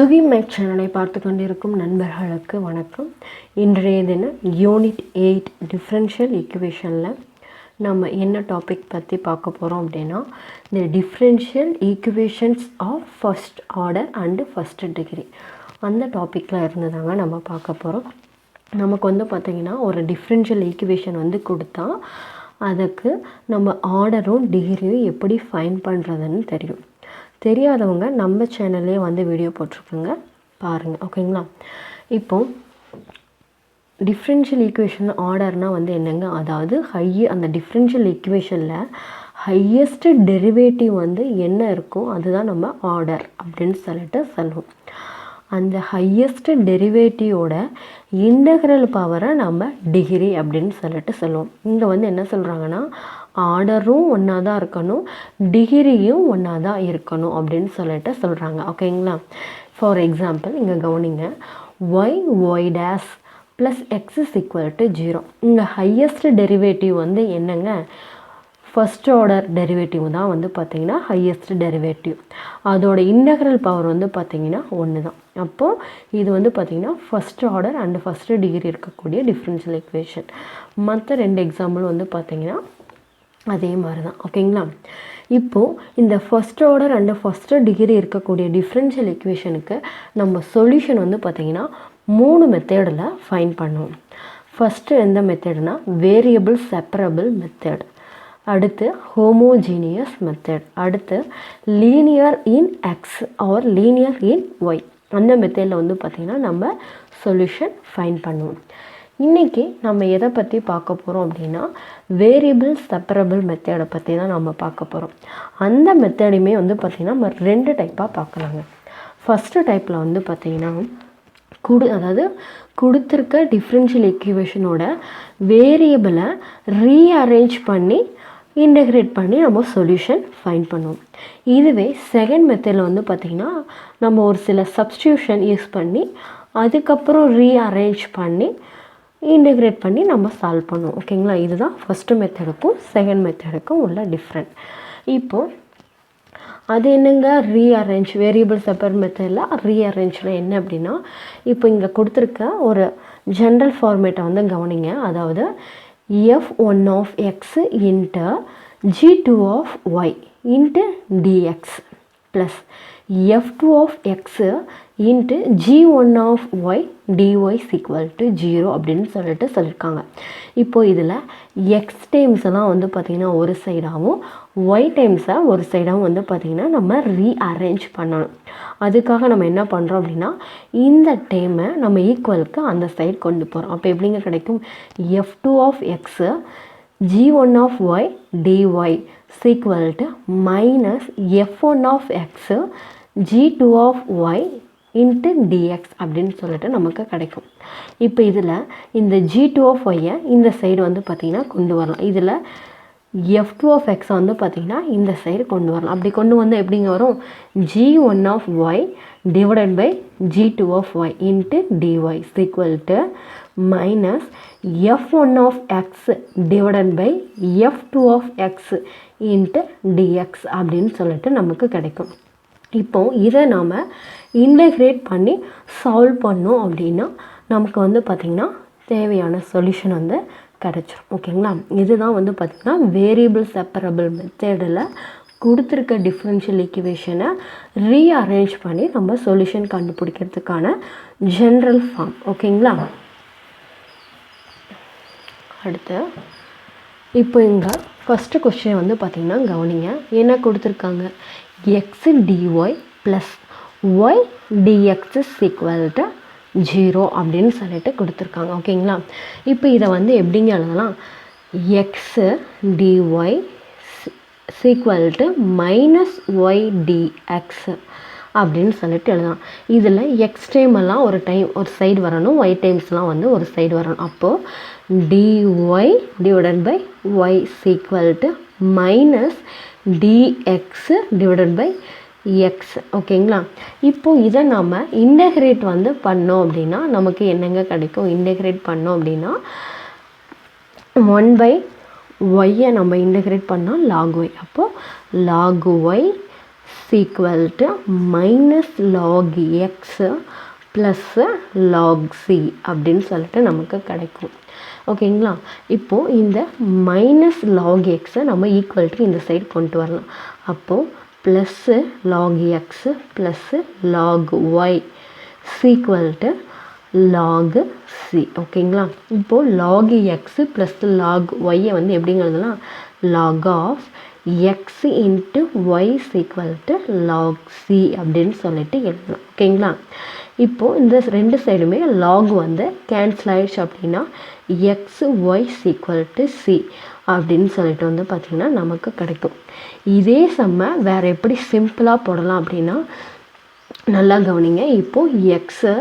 Suki maths சேனலை பார்த்து கொண்டிருக்கும் நண்பர்களுக்கு வணக்கம். இன்றைய தினம் யூனிட் 8 டிஃப்ரென்ஷியல் ஈக்குவேஷனில் நம்ம என்ன டாபிக் பற்றி பார்க்க போகிறோம் அப்படின்னா, இந்த differential equations of first order and first degree அந்த டாப்பிக்கில் இருந்ததாங்க நம்ம பார்க்க போகிறோம். நமக்கு பார்த்திங்கன்னா ஒரு டிஃப்ரென்ஷியல் ஈக்குவேஷன் கொடுத்தா அதுக்கு நம்ம ஆர்டரும் டிகிரியும் எப்படி ஃபைன் பண்ணுறதுன்னு தெரியாதவங்க நம்ம சேனல்லே வீடியோ போட்டிருக்குங்க, பாருங்கள். ஓகேங்களா? இப்போது டிஃப்ரென்ஷியல் ஈக்குவேஷன் ஆர்டர்னால் என்னங்க, அதாவது அந்த டிஃப்ரென்ஷியல் ஈக்குவேஷனில் ஹையஸ்ட் டெரிவேட்டிவ் என்ன இருக்கோ அதுதான் நம்ம ஆர்டர் அப்படின்னு சொல்லுவோம். அந்த ஹையஸ்ட் டெரிவேட்டிவோட இன்டெக்ரல் பவரை நம்ம டிகிரி அப்படின்னு சொல்லுவோம். இங்கே என்ன சொல்கிறாங்கன்னா, ஆர்டரும் ஒன்றா தான் இருக்கணும், டிகிரியும் ஒன்றா தான் இருக்கணும் அப்படின்னு சொல்கிறாங்க. ஓகேங்களா? ஃபார் எக்ஸாம்பிள் இங்கே கவனிங்க, y dash plus X is equal to 0. இங்கே ஹையஸ்ட் டெரிவேட்டிவ் என்னங்க, ஃபர்ஸ்ட் ஆர்டர் டெரிவேட்டிவ் தான் பார்த்திங்கன்னா ஹையஸ்ட் டெரிவேட்டிவ். அதோட இன்டெக்ரல் பவர் பார்த்திங்கன்னா 1 தான். அப்போது இது பார்த்திங்கன்னா first order and first degree இருக்கக்கூடிய டிஃப்ரென்ஷியல் ஈக்குவேஷன். மற்ற 2 எக்ஸாம்பிள் பார்த்திங்கன்னா அதே மாதிரி தான். ஓகேங்களா? இப்போது இந்த first order and first degree இருக்கக்கூடிய டிஃப்ரென்ஷியல் ஈக்குவேஷனுக்கு நம்ம சொல்யூஷன் பார்த்திங்கன்னா 3 மெத்தடில் ஃபைன் பண்ணுவோம். ஃபஸ்ட்டு எந்த மெத்தட்னா வேரியபிள் செப்பரபிள் மெத்தட், அடுத்து ஹோமோஜீனியஸ் மெத்தட், அடுத்து லீனியர் இன் எக்ஸ் ஆர் லீனியர் இன் ஒய். அந்த மெத்தடில் பார்த்திங்கன்னா நம்ம சொல்யூஷன் ஃபைன் பண்ணுவோம். இன்றைக்கி நம்ம எதை பற்றி பார்க்க போகிறோம் அப்படின்னா, வேரியபிள் செப்பரபிள் மெத்தடை பற்றி தான் நம்ம பார்க்க போகிறோம். அந்த மெத்தடையுமே பார்த்திங்கன்னா நம்ம 2 டைப்பாக பார்க்கலாங்க. ஃபஸ்ட்டு டைப்பில் பார்த்திங்கன்னா அதாவது கொடுத்துருக்க டிஃப்ரென்ஷியல் ஈக்குவேஷனோட வேரியபிளை ரீஅரேஞ்ச் பண்ணி இன்டெகிரேட் பண்ணி நம்ம சொல்யூஷன் ஃபைன் பண்ணுவோம். இதுவே செகண்ட் மெத்தடில் பார்த்திங்கன்னா நம்ம ஒரு சில சப்ஸ்டியூஷன் யூஸ் பண்ணி அதுக்கப்புறம் ரீஅரேஞ்ச் பண்ணி இன்டெகிரேட் பண்ணி நம்ம சால்வ் பண்ணுவோம். ஓகேங்களா? இதுதான் ஃபஸ்ட்டு மெத்தடுக்கும் செகண்ட் மெத்தடுக்கும் உள்ள டிஃப்ரெண்ட். இப்போது அது என்னங்க, ரீஅரேஞ்ச் வேரியபிள் செப்பரபிள் மெத்தடில் ரீஅரேஞ்ச்னா என்ன அப்படின்னா, இப்போ இங்கே கொடுத்துருக்க ஒரு ஜென்ரல் ஃபார்மேட்டை கவனிங்க. அதாவது f1 of x into g2 of y into dx plus f2 of x into g1 of y dy is equal to 0 அப்படின்னு சொல்லியிருக்காங்க. இப்போது இதில் எக்ஸ் டைம்ஸ் எல்லாம் பார்த்திங்கன்னா ஒரு சைடாகவும் ஒய் டைம்ஸை ஒரு சைடாகவும் பார்த்திங்கன்னா நம்ம ரீஅரேஞ்ச் பண்ணணும். அதுக்காக நம்ம என்ன பண்ணுறோம் அப்படின்னா, இந்த டைமை நம்ம ஈக்குவலுக்கு அந்த சைடு கொண்டு போகிறோம். அப்போ எப்படிங்க கிடைக்கும், f2 of x g1 of y dy is equal to minus f1 of x g2 of y into dx அப்படின்னு நமக்கு கிடைக்கும். இப்போ இதில் இந்த g2 of y இந்த சைடு பார்த்திங்கன்னா கொண்டு வரலாம். இதில் f2 of x பார்த்திங்கன்னா இந்த சைடு கொண்டு வரலாம். அப்படி கொண்டு எப்படிங்க வரும், g1 of y divided by g2 of y into dy is equal to minus f1 of x divided by f2 of x into dx அப்படின்னு நமக்கு கிடைக்கும். இப்போது இதை நாம் இன்டெகிரேட் பண்ணி சால்வ் பண்ணோம் அப்படின்னா நமக்கு பார்த்திங்கன்னா தேவையான சொல்யூஷன் கிடச்சிரும். ஓகேங்களா? இதுதான் பார்த்திங்கன்னா வேரியபிள் செப்பரபிள் மெத்தடில் கொடுத்துருக்க டிஃப்ரென்ஷியல் ஈக்குவேஷனை ரீஅரேஞ்ச் பண்ணி நம்ம சொல்யூஷன் கண்டுபிடிக்கிறதுக்கான ஜென்ரல் ஃபார்ம். ஓகேங்களா? அடுத்து இப்போ இங்கே ஃபஸ்ட்டு கொஸ்டின் பார்த்திங்கன்னா கவனிங்க, என்ன கொடுத்துருக்காங்க, x dy plus y dx is equal to 0 அப்படின்னு கொடுத்துருக்காங்க. ஓகேங்களா? இப்போ இதை எப்படிங்க எழுதலாம், x dy equal to minus y dx அப்படின்னு எழுதலாம். இதில் எக்ஸ் டைம் எல்லாம் ஒரு சைடு வரணும், ஒய் டைம்ஸ்லாம் ஒரு சைடு வரணும். அப்போது dy divided by y equal to minus dx divided by x. ஓகேங்களா? இப்போது இதை நம்ம இன்டெகிரேட் பண்ணோம் அப்படின்னா நமக்கு என்னங்க கிடைக்கும், இன்டெகிரேட் பண்ணோம் அப்படின்னா 1 by ஒய்யை நம்ம இன்டெகிரேட் பண்ணோம் லாக் ஒய். அப்போது log y equal to minus log x plus log c அப்படின்னு சொல்லிட்டு நமக்கு கிடைக்கும். ஓகேங்களா? இப்போது இந்த மைனஸ் லாக் எக்ஸை நம்ம ஈக்குவல் டு இந்த சைடு கொண்டு வரலாம். அப்போது plus log x plus log y equal to log C. ஓகேங்களா? இப்போது லாக் எக்ஸு ப்ளஸ் லாக் ஒய்யை வந்து எப்படிங்கிறதுலாம் log of x into y equal to log C அப்படின்னு சொல்லிட்டு எழுதலாம். ஓகேங்களா? இப்போது இந்த ரெண்டு சைடுமே லாக் வந்து கேன்சல் ஆயிடுச்சு அப்படின்னா x y equal to c அப்படின்னு சொல்லிட்டு வந்து பார்த்திங்கன்னா நமக்கு கிடைக்கும். இதே சம்மை வேறு எப்படி சிம்பிளாக போடலாம் அப்படின்னா நல்லா கவனிங்க. இப்போது x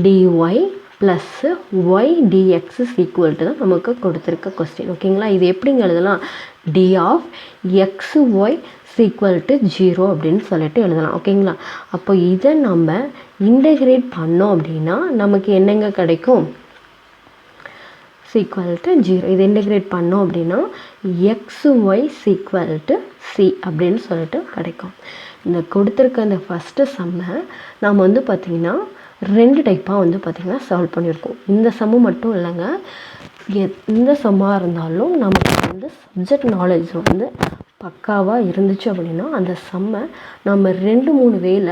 dy plus y dx equal to தான் நமக்கு கொடுத்துருக்க கொஸ்டின். ஓகேங்களா? இது எப்படிங்க எழுதலாம்? D of x y equal to 0 அப்படின்னு சொல்லிட்டு எழுதலாம். ஓகேங்களா? அப்போ இதை நம்ம இன்டகிரேட் பண்ணோம் அப்படின்னா நமக்கு என்னங்க கிடைக்கும்? Equal to 0. இதை இன்டகிரேட் பண்ணோம் அப்படின்னா x y equal to c அப்படின்னு சொல்லிட்டு கிடைக்கும். இந்த கொடுத்துருக்க இந்த ஃபஸ்ட்டு சம்மை நாம் வந்து பார்த்திங்கன்னா ரெண்டு டைப்பாக வந்து பார்த்திங்கன்னா சால்வ் பண்ணியிருக்கோம். இந்த சம்மு மட்டும் இல்லைங்க, எந்த சம்மாக இருந்தாலும் நமக்கு வந்து சப்ஜெக்ட் நாலேஜ் வந்து பக்காவாக இருந்துச்சு அப்படின்னா அந்த சம்மை நம்ம 2-3 வேல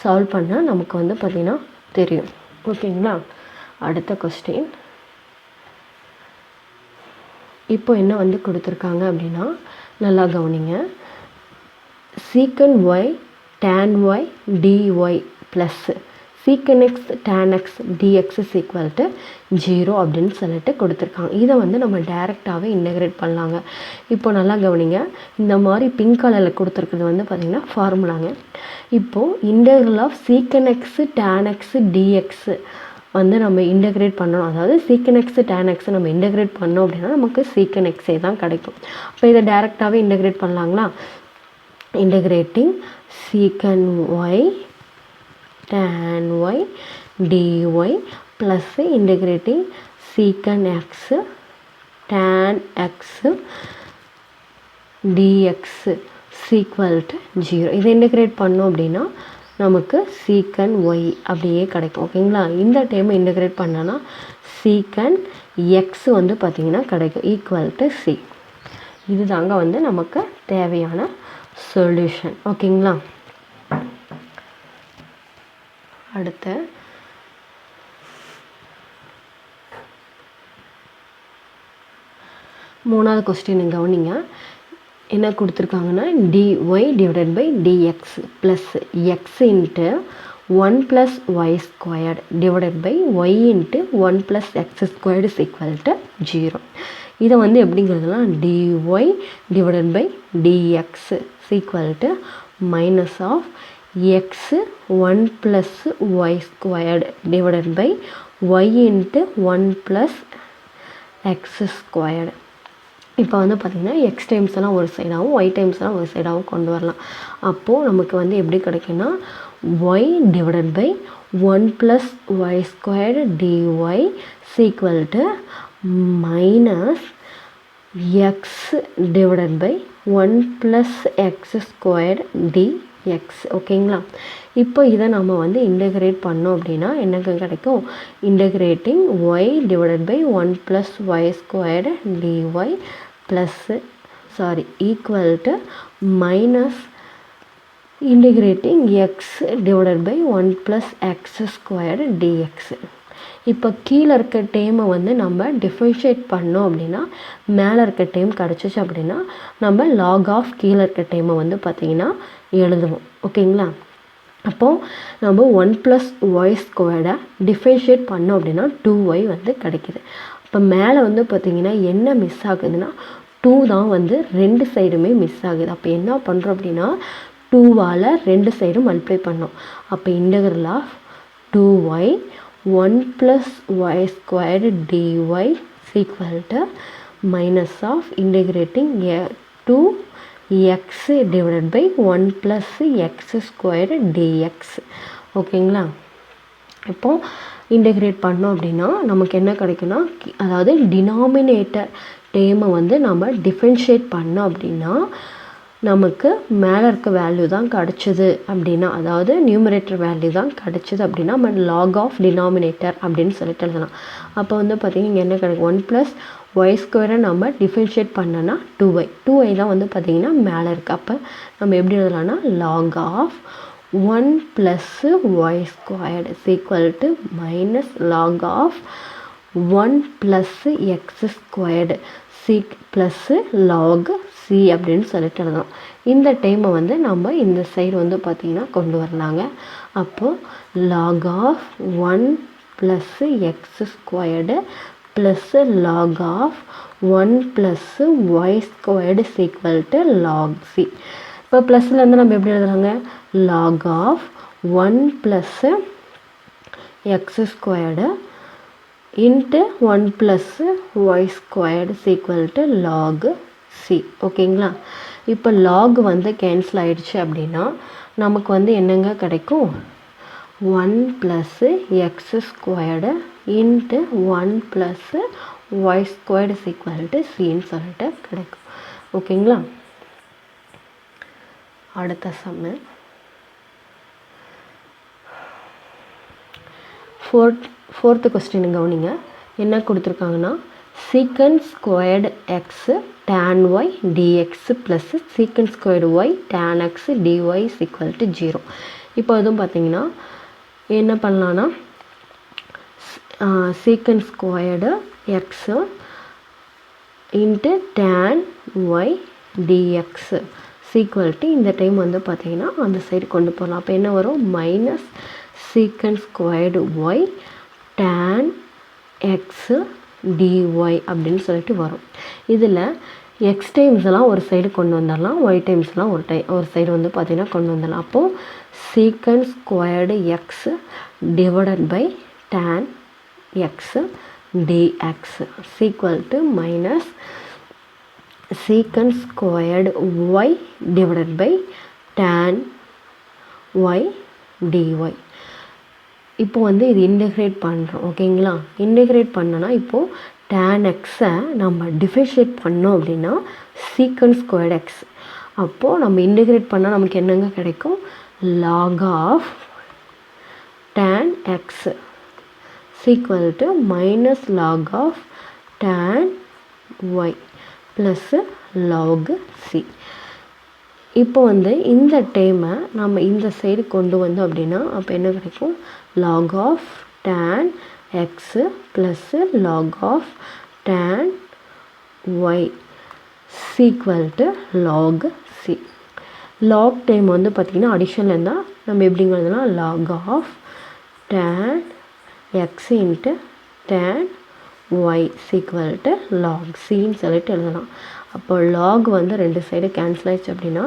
சால்வ் பண்ணால் நமக்கு வந்து பார்த்திங்கன்னா தெரியும். ஓகேங்களா? அடுத்த கொஸ்டின் இப்போ என்ன வந்து கொடுத்துருக்காங்க அப்படின்னா நல்லா கவனிங்க. Secant y tan y dy plus secant x tan x dx equal to 0 அப்படின்னு சொல்லிட்டு கொடுத்துருக்காங்க. இதை வந்து நம்ம டைரெக்டாகவே இன்டகிரேட் பண்ணலாங்க. இப்போ நல்லா கவனிங்க. இந்த மாதிரி பிங்க் கலரில் கொடுத்துருக்குறது வந்து பார்த்திங்கன்னா ஃபார்முலாங்க. இப்போது integral of secant x tan x dx வந்து நம்ம இன்டகிரேட் பண்ணணும். அதாவது சீக்கன் எக்ஸு டேன் எக்ஸை நம்ம இன்டகிரேட் பண்ணோம் அப்படின்னா நமக்கு சீக்கன் எக்ஸே தான் கிடைக்கும். அப்போ இதை டைரெக்டாகவே இன்டகிரேட் பண்ணலாங்களா? இன்டகிரேட்டிங் சீக்கன் y tan y dy plus integrating secant x tan x dx equal to 0. இதை இன்டகிரேட் பண்ணோம் அப்படின்னா நமக்கு secant y அப்படியே கிடைக்கும். ஓகேங்களா? இந்த டைமை இன்டகிரேட் பண்ணனா secant x வந்து பார்த்திங்கன்னா கிடைக்கும் ஈக்குவல் டு c. இது தாங்க வந்து நமக்கு தேவையான சொல்யூஷன். ஓகேங்களா? அடுத்த மூணாவது கொஸ்டின் கவனிங்க. என்ன கொடுத்துருக்காங்கன்னா dy divided by dx plus x into 1 + y squared divided by y into 1 + x squared equal to 0. இதை வந்து எப்படிங்கிறதுலாம் dy divided by dx equal to minus of x 1 + y squared divided by y into 1 + x squared. இப்போ வந்து பார்த்திங்கன்னா X times எல்லாம் ஒரு சைடாகவும் Y times எல்லாம் ஒரு சைடாகவும் கொண்டு வரலாம். அப்போது நமக்கு வந்து எப்படி கிடைக்குன்னா y divided by 1 + y squared dy equal to minus x divided by 1 + x squared dx. ஓகேங்களா? இப்போ இதை நம்ம வந்து இன்டகிரேட் பண்ணோம் அப்படின்னா எனக்கு கிடைக்கும் integrating y divided by 1 + y squared dy plus equal to minus integrating x divided by 1 + x squared dx. இப்போ கீழே இருக்க டேமை வந்து நம்ம டிஃபரன்ஷியேட் பண்ணோம் அப்படின்னா மேலே இருக்க டேம் கிடச்சிச்சு அப்படின்னா நம்ம லாக் ஆஃப் கீழே இருக்க டேமை வந்து பார்த்திங்கன்னா எழுதுவோம். ஓகேங்களா? அப்போது நம்ம 1 + y ஸ்கொயர்டை டிஃபரன்ஷியேட் பண்ணோம் அப்படின்னா 2y வந்து கிடைக்கிது. இப்போ மேலே வந்து பார்த்திங்கன்னா என்ன மிஸ் ஆகுதுன்னா 2 தான் வந்து ரெண்டு சைடுமே மிஸ் ஆகுது. அப்போ என்ன பண்ணுறோம் அப்படின்னா 2வால் ரெண்டு சைடும் மல்டிப்ளை பண்ணோம். அப்போ integral of 2y 1 + y squared dy equal to minus of integrating 2x divided by 1 + x squared dx. ஓகேங்களா? இப்போது இன்டகிரேட் பண்ணோம் அப்படின்னா நமக்கு என்ன கிடைக்குன்னா அதாவது டினாமினேட்டர் டேமை வந்து நம்ம டிஃபரன்ஷியேட் பண்ணோம் அப்படின்னா நமக்கு மேலே இருக்க வேல்யூ தான் கிடச்சிது அப்படின்னா, அதாவது நியூமரேட்டர் வேல்யூ தான் கிடச்சிது அப்படின்னா நம்ம லாக் ஆஃப் டினாமினேட்டர் அப்படின்னு சொல்லிட்டு எழுதலாம். அப்போ வந்து பார்த்திங்கன்னா இங்கே என்ன கிடைக்கும், 1+y² நம்ம டிஃபரன்ஷியேட் பண்ணோன்னா 2y தான் வந்து பார்த்திங்கன்னா மேலே இருக்குது. அப்போ நம்ம எப்படி எழுதலாம்னா log of 1+y² is equal to minus log of 1+x² plus log c அப்படின்னு சொல்லிட்டு எழுதலாம். இந்த டைமை வந்து நம்ம இந்த சைடு வந்து பார்த்திங்கன்னா கொண்டு வரலாங்க. அப்போது log of 1+x² plus log of 1+y² is equal to log c. இப்போ ப்ளஸ்லேருந்து நம்ம எப்படி எழுதுறாங்க, log of 1+x² into 1+y² is equal to log c. ஓகேங்களா? இப்போ log வந்து கேன்சல் ஆகிடுச்சு அப்படின்னா நமக்கு வந்து என்னங்க கிடைக்கும், 1+x² into 1+y² is equal to cன்னு சொல்லிட்டு கிடைக்கும். ஓகேங்களா? அடுத்த சம்மு ஃபோர்த்து கொஸ்டின் கவனிங்க. என்ன கொடுத்துருக்காங்கன்னா secant squared x tan y dx plus secant squared y tan x dy is equal to 0. இப்போ அதுவும் பார்த்தீங்கன்னா என்ன பண்ணலான்னா secant squared x into tan y dx equal to இந்த டைம் வந்து பார்த்தீங்கன்னா அந்த சைடு கொண்டு போகலாம். அப்போ என்ன வரும், minus secant squared y tan x dy அப்படின்னு சொல்லிட்டு வரும். இதில் எக்ஸ் டைம்ஸ்லாம் ஒரு சைடு கொண்டு வந்துடலாம், ஒய் டைம்ஸ்லாம் ஒரு சைடு வந்து பார்த்திங்கன்னா கொண்டு வந்துடலாம். அப்போது secant squared x divided by tan x dx equal to minus secant squared y divided by tan y dy. இப்போ வந்து இது இன்டெகிரேட் பண்ணுறோம். ஓகேங்களா? இன்டெகிரேட் பண்ணோன்னா இப்போது tan x-ஐ நம்ம டிஃபரன்ஷியேட் பண்ணோம் அப்படின்னா secant squared x. அப்போது நம்ம இன்டெகிரேட் பண்ணால் நமக்கு என்னங்க கிடைக்கும், log of tan x equal to minus log of tan y plus log c. இப்போ வந்து இந்த டைமை நம்ம இந்த சைடு கொண்டு வந்தோம் அப்படின்னா அப்போ என்ன கிடைக்கும், log of tan x plus log of tan y equal to log c. log time வந்து பார்த்திங்கன்னா அடிஷனில் இருந்தால் நம்ம எப்படிங்க எழுதலாம், log of tan x into tan y equal to log cன்னு சொல்லிட்டு எழுதலாம். அப்போ log வந்து ரெண்டு சைடு கேன்சல் ஆயிடுச்சு அப்படின்னா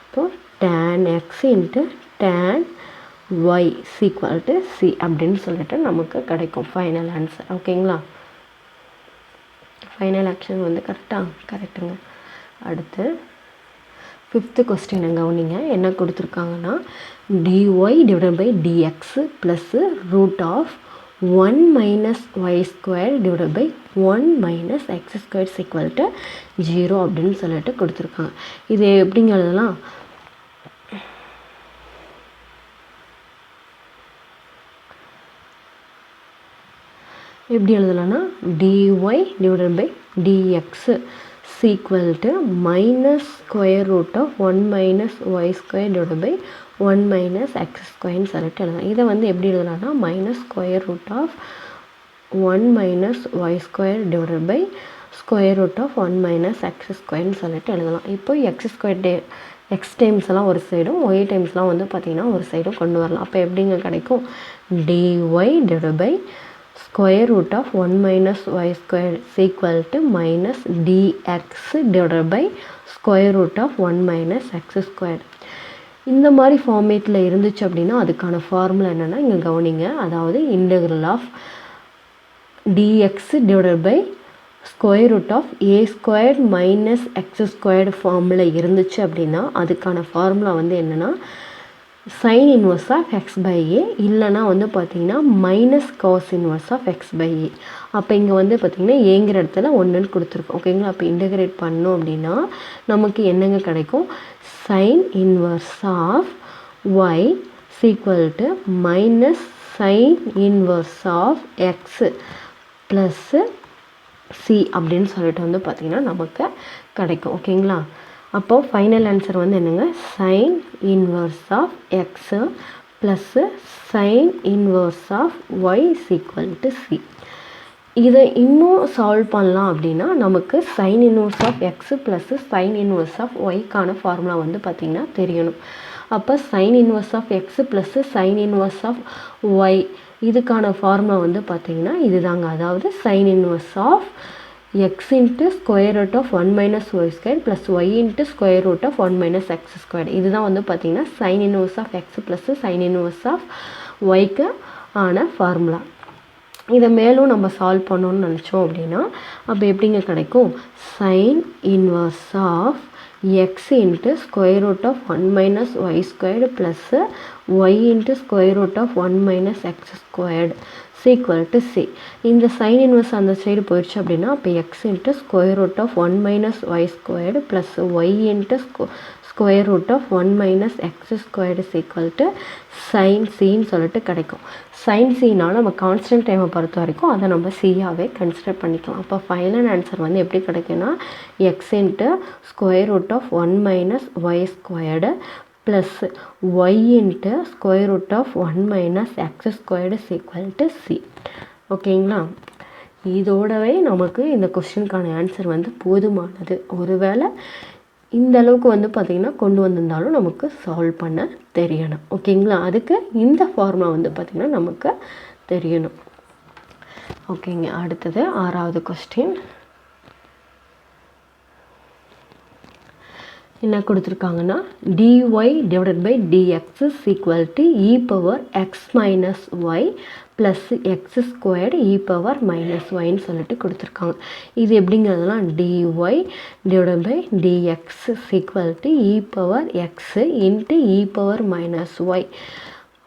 அப்போது tan x into tan y equal to c அப்படின்னு சொல்லிட்டு நமக்கு கிடைக்கும் ஃபைனல் ஆன்சர். ஓகேங்களா? ஃபைனல் ஆக்ஷன் வந்து கரெக்டுங்க. அடுத்து ஃபிஃப்த்து கொஸ்டின் கவனிங்க. என்ன கொடுத்துருக்காங்கன்னா dy divided by dx plus root of 1 minus y² divided by 1 minus x² is equal to 0 அப்படின்னு சொல்லிட்டு கொடுத்துருக்காங்க. இது எப்படிங்க எழுதலாம், எப்படி எழுதலாம்னா dy divided by dx is equal to minus square root of 1 minus y² divided by 1 minus x² சொல்லிட்டு எழுதலாம். இதை வந்து எப்படி எழுதலாம்னா minus square root of 1 minus y² divided by square root of 1 minus x² சொல்லிட்டு எழுதலாம். இப்போ x டைம்ஸ்லாம் ஒரு சைடும் y டைம்ஸ்லாம் வந்து பார்த்திங்கன்னா ஒரு சைடும் கொண்டு வரலாம். அப்போ எப்படிங்க கிடைக்கும், dy divided by square root of 1 minus y² is equal to minus dx divided by square root of 1 minus x². இந்த மாதிரி ஃபார்மேட்டில் இருந்துச்சு அப்படின்னா அதுக்கான ஃபார்முலா என்னென்னா இங்கே கவனிங்க. அதாவது integral of dx divided by square root of a² minus x² formula இருந்துச்சு அப்படின்னா அதுக்கான ஃபார்முலா வந்து என்னென்னா sin inverse of x by a இல்லைனா வந்து பார்த்திங்கன்னா minus cos inverse of x by a. அப்போ இங்கே வந்து பார்த்திங்கன்னா ஏங்கிற இடத்துல 1ன்னு கொடுத்துருக்கோம். ஓகேங்களா? அப்போ இன்டெகிரேட் பண்ணோம் அப்படின்னா நமக்கு என்னங்க கிடைக்கும், sin inverse of y is equal to minus sin inverse of x plus c அப்படின்னு சொல்லிட்டு வந்து பார்த்திங்கன்னா நமக்கு கிடைக்கும். ஓகேங்களா? அப்போது ஃபைனல் ஆன்சர் வந்து என்னங்க, sin inverse of x plus sin inverse of y is equal to c. இதை இன்னும் சால்வ் பண்ணலாம் அப்படின்னா நமக்கு sin inverse of x plus sin inverse of yக்கான ஃபார்முலா வந்து பார்த்திங்கன்னா தெரியணும். அப்போ sin inverse of x plus sin inverse of y இதுக்கான ஃபார்முலா வந்து பார்த்திங்கன்னா இதுதாங்க. அதாவது sin inverse of x into square root of 1 minus y square plus y into square root of 1 minus x square. இதுதான் வந்து பார்த்திங்கன்னா sin inverse of x plus sin inverse of yக்கு ஆன formula. இதை மேலும் நம்ம சால்வ் பண்ணணும்னு நினச்சோம் அப்படின்னா அப்போ எப்படிங்க கிடைக்கும், sin inverse of x into square root of 1 minus y squared plus y into square root of 1 minus x squared is equal to c. இந்த sin inverse அந்த சைடு போயிடுச்சு அப்படின்னா அப்போ x into square root of 1 minus y squared plus y into square root of 1 minus x squared is equal to sin cன்னு சொல்லிட்டு கிடைக்கும். sin cனால் நம்ம constant டைமை பொறுத்த வரைக்கும் அதை நம்ம சியாவே கன்சிடர் பண்ணிக்கலாம். அப்போ ஃபைனல் ஆன்சர் வந்து எப்படி கிடைக்குன்னா x into square root of 1 minus y squared plus y into square root of 1 minus x squared is equal to c. ஓகேங்களா? இதோடவே நமக்கு இந்த கொஸ்டினுக்கான ஆன்சர் வந்து போதுமானது. ஒருவேளை இந்த அளவுக்கு வந்து பார்த்திங்கன்னா கொண்டு வந்திருந்தாலும் நமக்கு சால்வ் பண்ண தெரியணும். ஓகேங்களா? அதுக்கு இந்த ஃபார்முலா வந்து பார்த்திங்கன்னா நமக்கு தெரியணும். ஓகேங்க, அடுத்தது 6வது கொஸ்டின். என்ன கொடுத்துருக்காங்கன்னா dy divided by dx is equal to e power x minus y plus x squared e power minus yன்னு சொல்லிட்டு கொடுத்துருக்காங்க. இது எப்படிங்கிறதுலாம் dy divided by dx is equal to e power x into e power minus y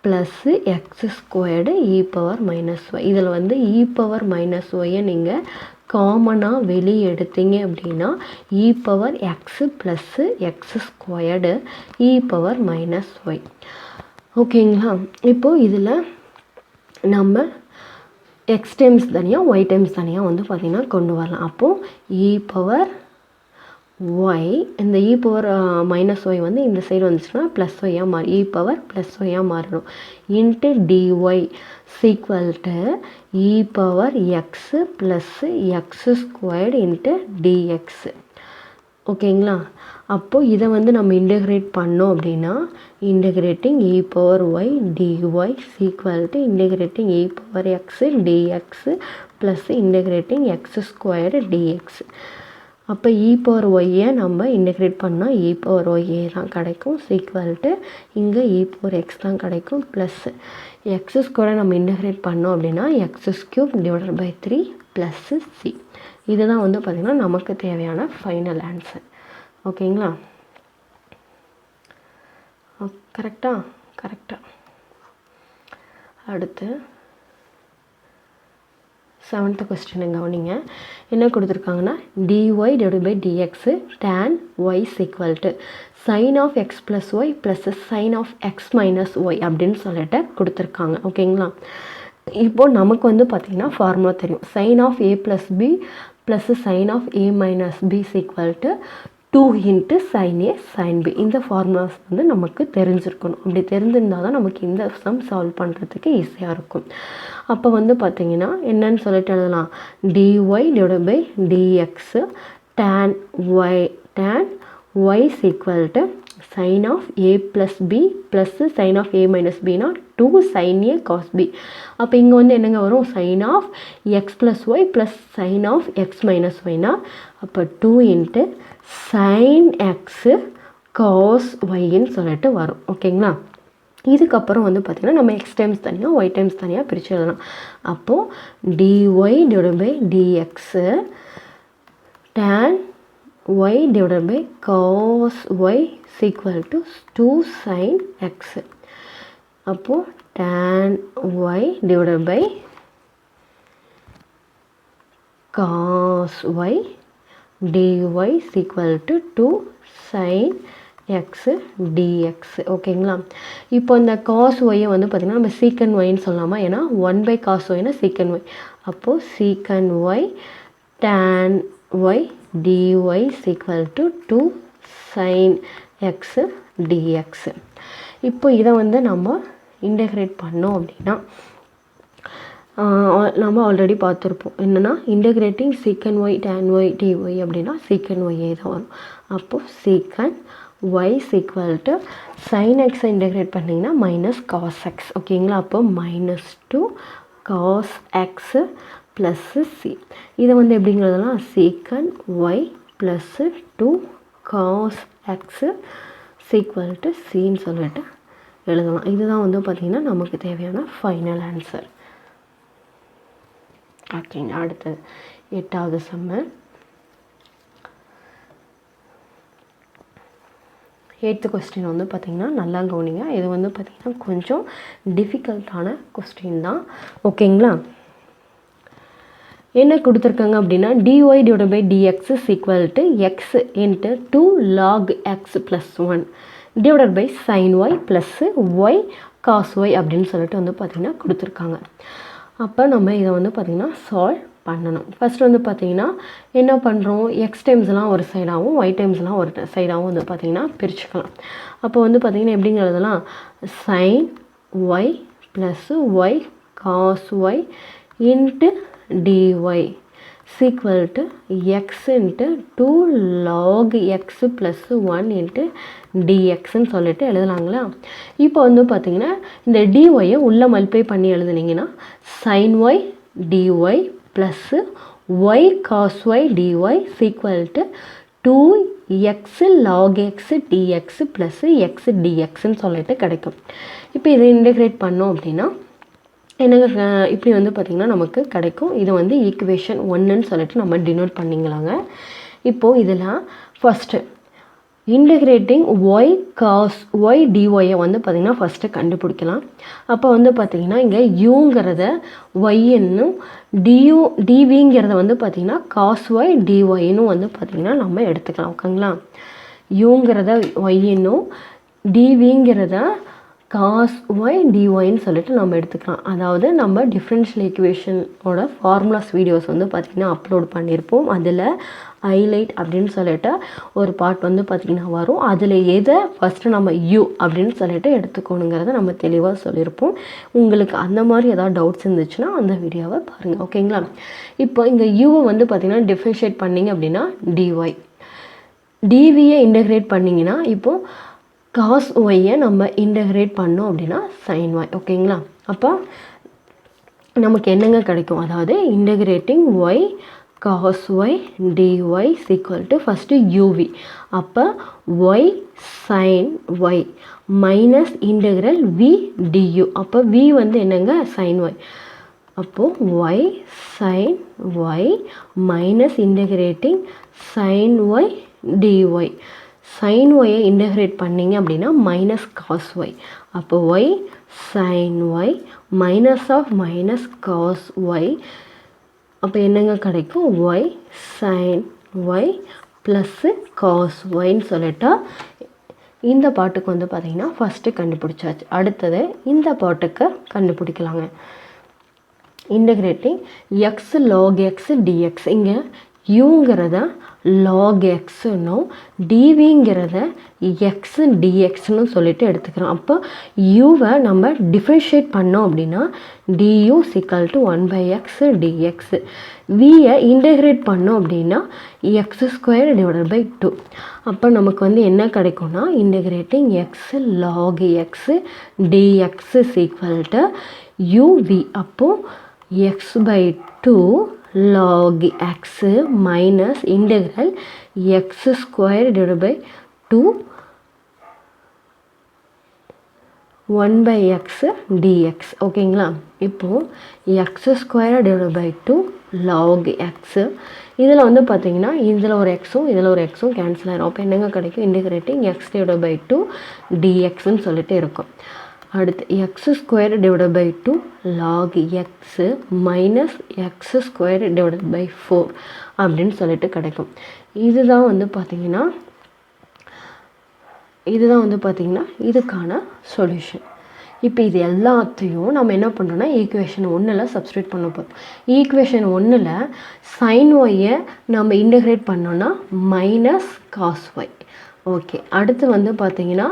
plus x squared e power minus y. இதில் வந்து e power minus yயை நீங்கள் காமனாக வெளியே எடுத்தீங்க அப்படின்னா e power x plus x squared e power minus y. ஓகேங்களா? இப்போது இதில் நம்ம எக்ஸ் டைம்ஸ் தனியாக ஒய் டைம்ஸ் தனியாக வந்து பார்த்திங்கன்னா கொண்டு வரலாம். அப்போது e பவர் ஒய், இந்த e பவர் மைனஸ் ஒய் வந்து இந்த சைடு வந்துச்சுன்னா ப்ளஸ் ஒய்யாக மாறி e பவர் ப்ளஸ் ஒய்யாக மாறிடும். Into dy equal to e power x plus x squared into dx. ஓகேங்களா? அப்போது இதை வந்து நம்ம இன்டெகிரேட் பண்ணோம் அப்படின்னா integrating e power y dy equal to integrating e power x dx plus integrating x squared dx. அப்போ e பவர் ஒய்யை நம்ம இன்டெகிரேட் பண்ணால் e பவர் ஒய்யே தான் கிடைக்கும். சீக்வல்ட்டு இங்கே e பவர் எக்ஸ் தான் கிடைக்கும். ப்ளஸ் எக்ஸ் ஸ்கொயரை நம்ம இன்டெகிரேட் பண்ணோம் அப்படின்னா x cube divided by 3 plus c. இதுதான் வந்து பார்த்திங்கன்னா நமக்கு தேவையான ஃபைனல் ஆன்சர். ஓகேங்களா? கரெக்டாக. அடுத்து 7th கொஸ்டின் கவனிங்க. என்ன கொடுத்துருக்காங்கன்னா dy divided by dx tan y is equal to sin of x plus y plus sin of x minus y அப்படின்னு சொல்லிட்டு கொடுத்துருக்காங்க. ஓகேங்களா? இப்போது நமக்கு வந்து பார்த்திங்கன்னா ஃபார்முலா தெரியும். sin of a plus b plus sin of a minus b is equal to 2 into sin a sin b. இந்த ஃபார்முலாஸ் வந்து நமக்கு தெரிஞ்சிருக்கணும். அப்படி தெரிஞ்சிருந்தால் தான் நமக்கு இந்த சம் சால்வ் பண்ணுறதுக்கு ஈஸியாக இருக்கும். அப்போ வந்து பார்த்திங்கன்னா என்னன்னு சொல்லிட்டு எழுதலாம், dy divided by dx tan y is equal to sin of a plus b plus sin of a minus b னா 2 sin a cos b. அப்போ இங்கே வந்து என்னங்க வரும், sin of x plus y plus sin of x minus y னா அப்போ 2 into sin x cos yன்னு சொல்லிட்டு வரும். ஓகேங்களா? இதுக்கப்புறம் வந்து பார்த்திங்கன்னா நம்ம எக்ஸ் டைம்ஸ் தனியாக ஒய் டைம்ஸ் தனியாக பிரித்து எழுதலாம். அப்போது dy divided by dx tan y divided by cos y is equal to 2 sin x. அப்போது tan y divided by cos y dy is equal to 2 sin x dx ஓகேங்களா. இப்போ இந்த cos ஒய்யை வந்து பார்த்திங்கன்னா நம்ம சீக்கன் ஒய்ன்னு சொல்லலாமா, ஏன்னா 1 காஸ் ஒய்னா சீக்கன் ஒய். அப்போது secant y tan y dy equal to 2 sin x dx. இப்போ இதை வந்து நம்ம இன்டெகிரேட் பண்ணோம் அப்படின்னா நம்ம ஆல்ரெடி பார்த்துருப்போம் என்னென்னா இன்டெகிரேட்டிங் சீக்கன் ஒய் tan ஒய் டிஒய் அப்படின்னா சீக்கன் ஒய்யே தான் வரும். அப்போது secant Y equal to sign எக்ஸை இன்டெகிரேட் பண்ணிங்கன்னா மைனஸ் காஸ் எக்ஸ் ஓகேங்களா. அப்போ -2 காஸ் எக்ஸு ப்ளஸ்ஸு சி. இதை வந்து எப்படிங்கிறதுலாம் சீக்கன் y plus 2 cos x equal to சின்னு சொல்லிட்டு எழுதலாம். இதுதான் வந்து பார்த்திங்கன்னா நமக்கு தேவையான ஃபைனல் ஆன்சர். ஓகேங்க. அடுத்தது 8வது சம்மு. 8th கொஸ்டின் வந்து பார்த்திங்கன்னா நல்லா கவனிங்க. இது வந்து பார்த்திங்கன்னா கொஞ்சம் டிஃபிகல்ட்டான கொஸ்டின் தான் ஓகேங்களா. என்ன கொடுத்துருக்காங்க அப்படின்னா dy divide by dx is equal to x into 2 log x plus 1 divided by sine y plus y cos y அப்படின்னு சொல்லிட்டு வந்து பார்த்திங்கன்னா கொடுத்துருக்காங்க. அப்போ நம்ம இதை வந்து பார்த்திங்கன்னா சால்வ் பண்ணணும். ஃபஸ்ட்டு வந்து பார்த்திங்கன்னா என்ன பண்ணுறோம், எக்ஸ் டைம்ஸ்லாம் ஒரு சைடாகவும் ஒய் டைம்ஸ்லாம் ஒரு சைடாகவும் வந்து பார்த்திங்கன்னா பிரிச்சுக்கலாம். அப்போ வந்து பார்த்திங்கன்னா எப்படிங்கிறதுலாம் sin y plus y cos y into dy equal to x into 2 log x plus 1 into டிஎக்ஸ்ன்னு சொல்லிட்டு எழுதலாங்களா. இப்போ வந்து பார்த்திங்கன்னா இந்த டிஒய்யை உள்ளே மல்டிப்ளை பண்ணி எழுதுனீங்கன்னா sin y dy plus y cos y dy equal to 2x log x dx plus x டிஎக்ஸ்ன்னு சொல்லிட்டு கிடைக்கும். இப்போ இதை இன்டெகிரேட் பண்ணோம் அப்படின்னா என்னங்க இப்படி வந்து பார்த்திங்கன்னா நமக்கு கிடைக்கும். இது வந்து ஈக்குவேஷன் 1ன்னு சொல்லிட்டு நம்ம டினோட் பண்ணிங்களாங்க. இப்போது இதில் first integrating y cos y டிஒயை வந்து பார்த்திங்கன்னா ஃபஸ்ட்டு கண்டுபிடிக்கலாம். அப்போ வந்து பார்த்திங்கன்னா இங்கே யூங்கிறத ஒய்ன்னும் டிவிங்கிறத வந்து பார்த்திங்கன்னா காஸ் ஒய் டிஒய்ன்னு வந்து பார்த்திங்கன்னா நம்ம எடுத்துக்கலாம் ஓகேங்களா. யூங்கிறத ஒய்ன்னும் டிவிங்கிறத காஸ் ஒய் டிஒய்ன்னு சொல்லிட்டு நம்ம எடுத்துக்கலாம். அதாவது நம்ம டிஃப்ரென்ஷியல் ஈக்குவேஷனோட ஃபார்முலாஸ் வீடியோஸ் வந்து பார்த்திங்கன்னா அப்லோட் பண்ணியிருப்போம். அதில் ஹைலைட் அப்படின்னு சொல்லிட்டு ஒரு பார்ட் வந்து பார்த்திங்கன்னா வரும். அதில் எதை ஃபஸ்ட்டு நம்ம யூ அப்படின்னு சொல்லிட்டு எடுத்துக்கணுங்கிறத நம்ம தெளிவாக சொல்லியிருப்போம். உங்களுக்கு அந்த மாதிரி ஏதாவது டவுட்ஸ் இருந்துச்சுன்னா அந்த வீடியோவை பாருங்கள் ஓகேங்களா. இப்போ இங்கே யூவை வந்து பார்த்திங்கன்னா டிஃப்ரென்ஷியேட் பண்ணிங்க அப்படின்னா டிஒய், டிவியை இன்டெகிரேட் பண்ணிங்கன்னா இப்போது காஸ் ஒய்யை நம்ம இன்டெகிரேட் பண்ணோம் அப்படின்னா சைன் ஒய் ஓகேங்களா. அப்போ நமக்கு என்னங்க கிடைக்கும், அதாவது integrating y cos y dy equal to first UV. அப்போ y sin y minus integral v du. அப்போ வி வந்து என்னங்க சைன் ஒய். அப்போது y sin y minus integrating sin y dy. Sin ஒய்யை இன்டெகிரேட் பண்ணிங்க அப்படின்னா மைனஸ் காஸ் ஒய். அப்போ y sin y minus of minus cos y. அப்போ என்னங்க கிடைக்கும், y sin y plus cos ஒய்ன்னு சொல்லிட்டா இந்த பாட்டுக்கு வந்து பார்த்திங்கன்னா ஃபஸ்ட்டு கண்டுபிடிச்சாச்சு. அடுத்தது இந்த பாட்டுக்கு கண்டுபிடிக்கலாங்க. Integrating x log x dx. இங்கே யூங்கிறத லாக் எக்ஸுன்னும் டிவிங்கிறத எக்ஸு டிஎக்ஸ்னு சொல்லிட்டு எடுத்துக்கிறோம். அப்போ யூவை நம்ம டிஃப்ரென்ஷியேட் பண்ணோம் அப்படின்னா du equal to 1/x dx. வியை இன்டெகிரேட் பண்ணோம் அப்படின்னா x² டிவைடட் பை 2. அப்போ நமக்கு வந்து என்ன கிடைக்கும்னா integrating x log x dx equal to UV. அப்போது x/2 log x minus integral x² divided by 2 1/x dx ஓகேங்களா. இப்போது x² divided by 2 log x. இதில் வந்து பார்த்திங்கன்னா இதில் ஒரு எக்ஸும் இதில் ஒரு எக்ஸும் கேன்சல் ஆகிடும். அப்போ என்னங்க கிடைக்கும், இன்டெகிரேட்டிங் x/2 dxன்னு சொல்லிட்டு இருக்கும். அடுத்து x² divided by 2 log x minus x² divided by 4 அப்படின்னு சொல்லிட்டு கிடைக்கும். இதுதான் வந்து பார்த்திங்கன்னா இதுதான் வந்து பார்த்திங்கன்னா இதுக்கான சொல்யூஷன். இப்போ இது எல்லாத்தையும் நம்ம என்ன பண்ணுறோன்னா ஈக்குவேஷன் 1ல் சப்ஸ்டியூட் பண்ண போகிறோம். ஈக்குவேஷன் 1ல் சைன் ஒய்யை நம்ம இன்டகிரேட் பண்ணோன்னா மைனஸ் காஸ் ஒய். ஓகே, அடுத்து வந்து பார்த்திங்கன்னா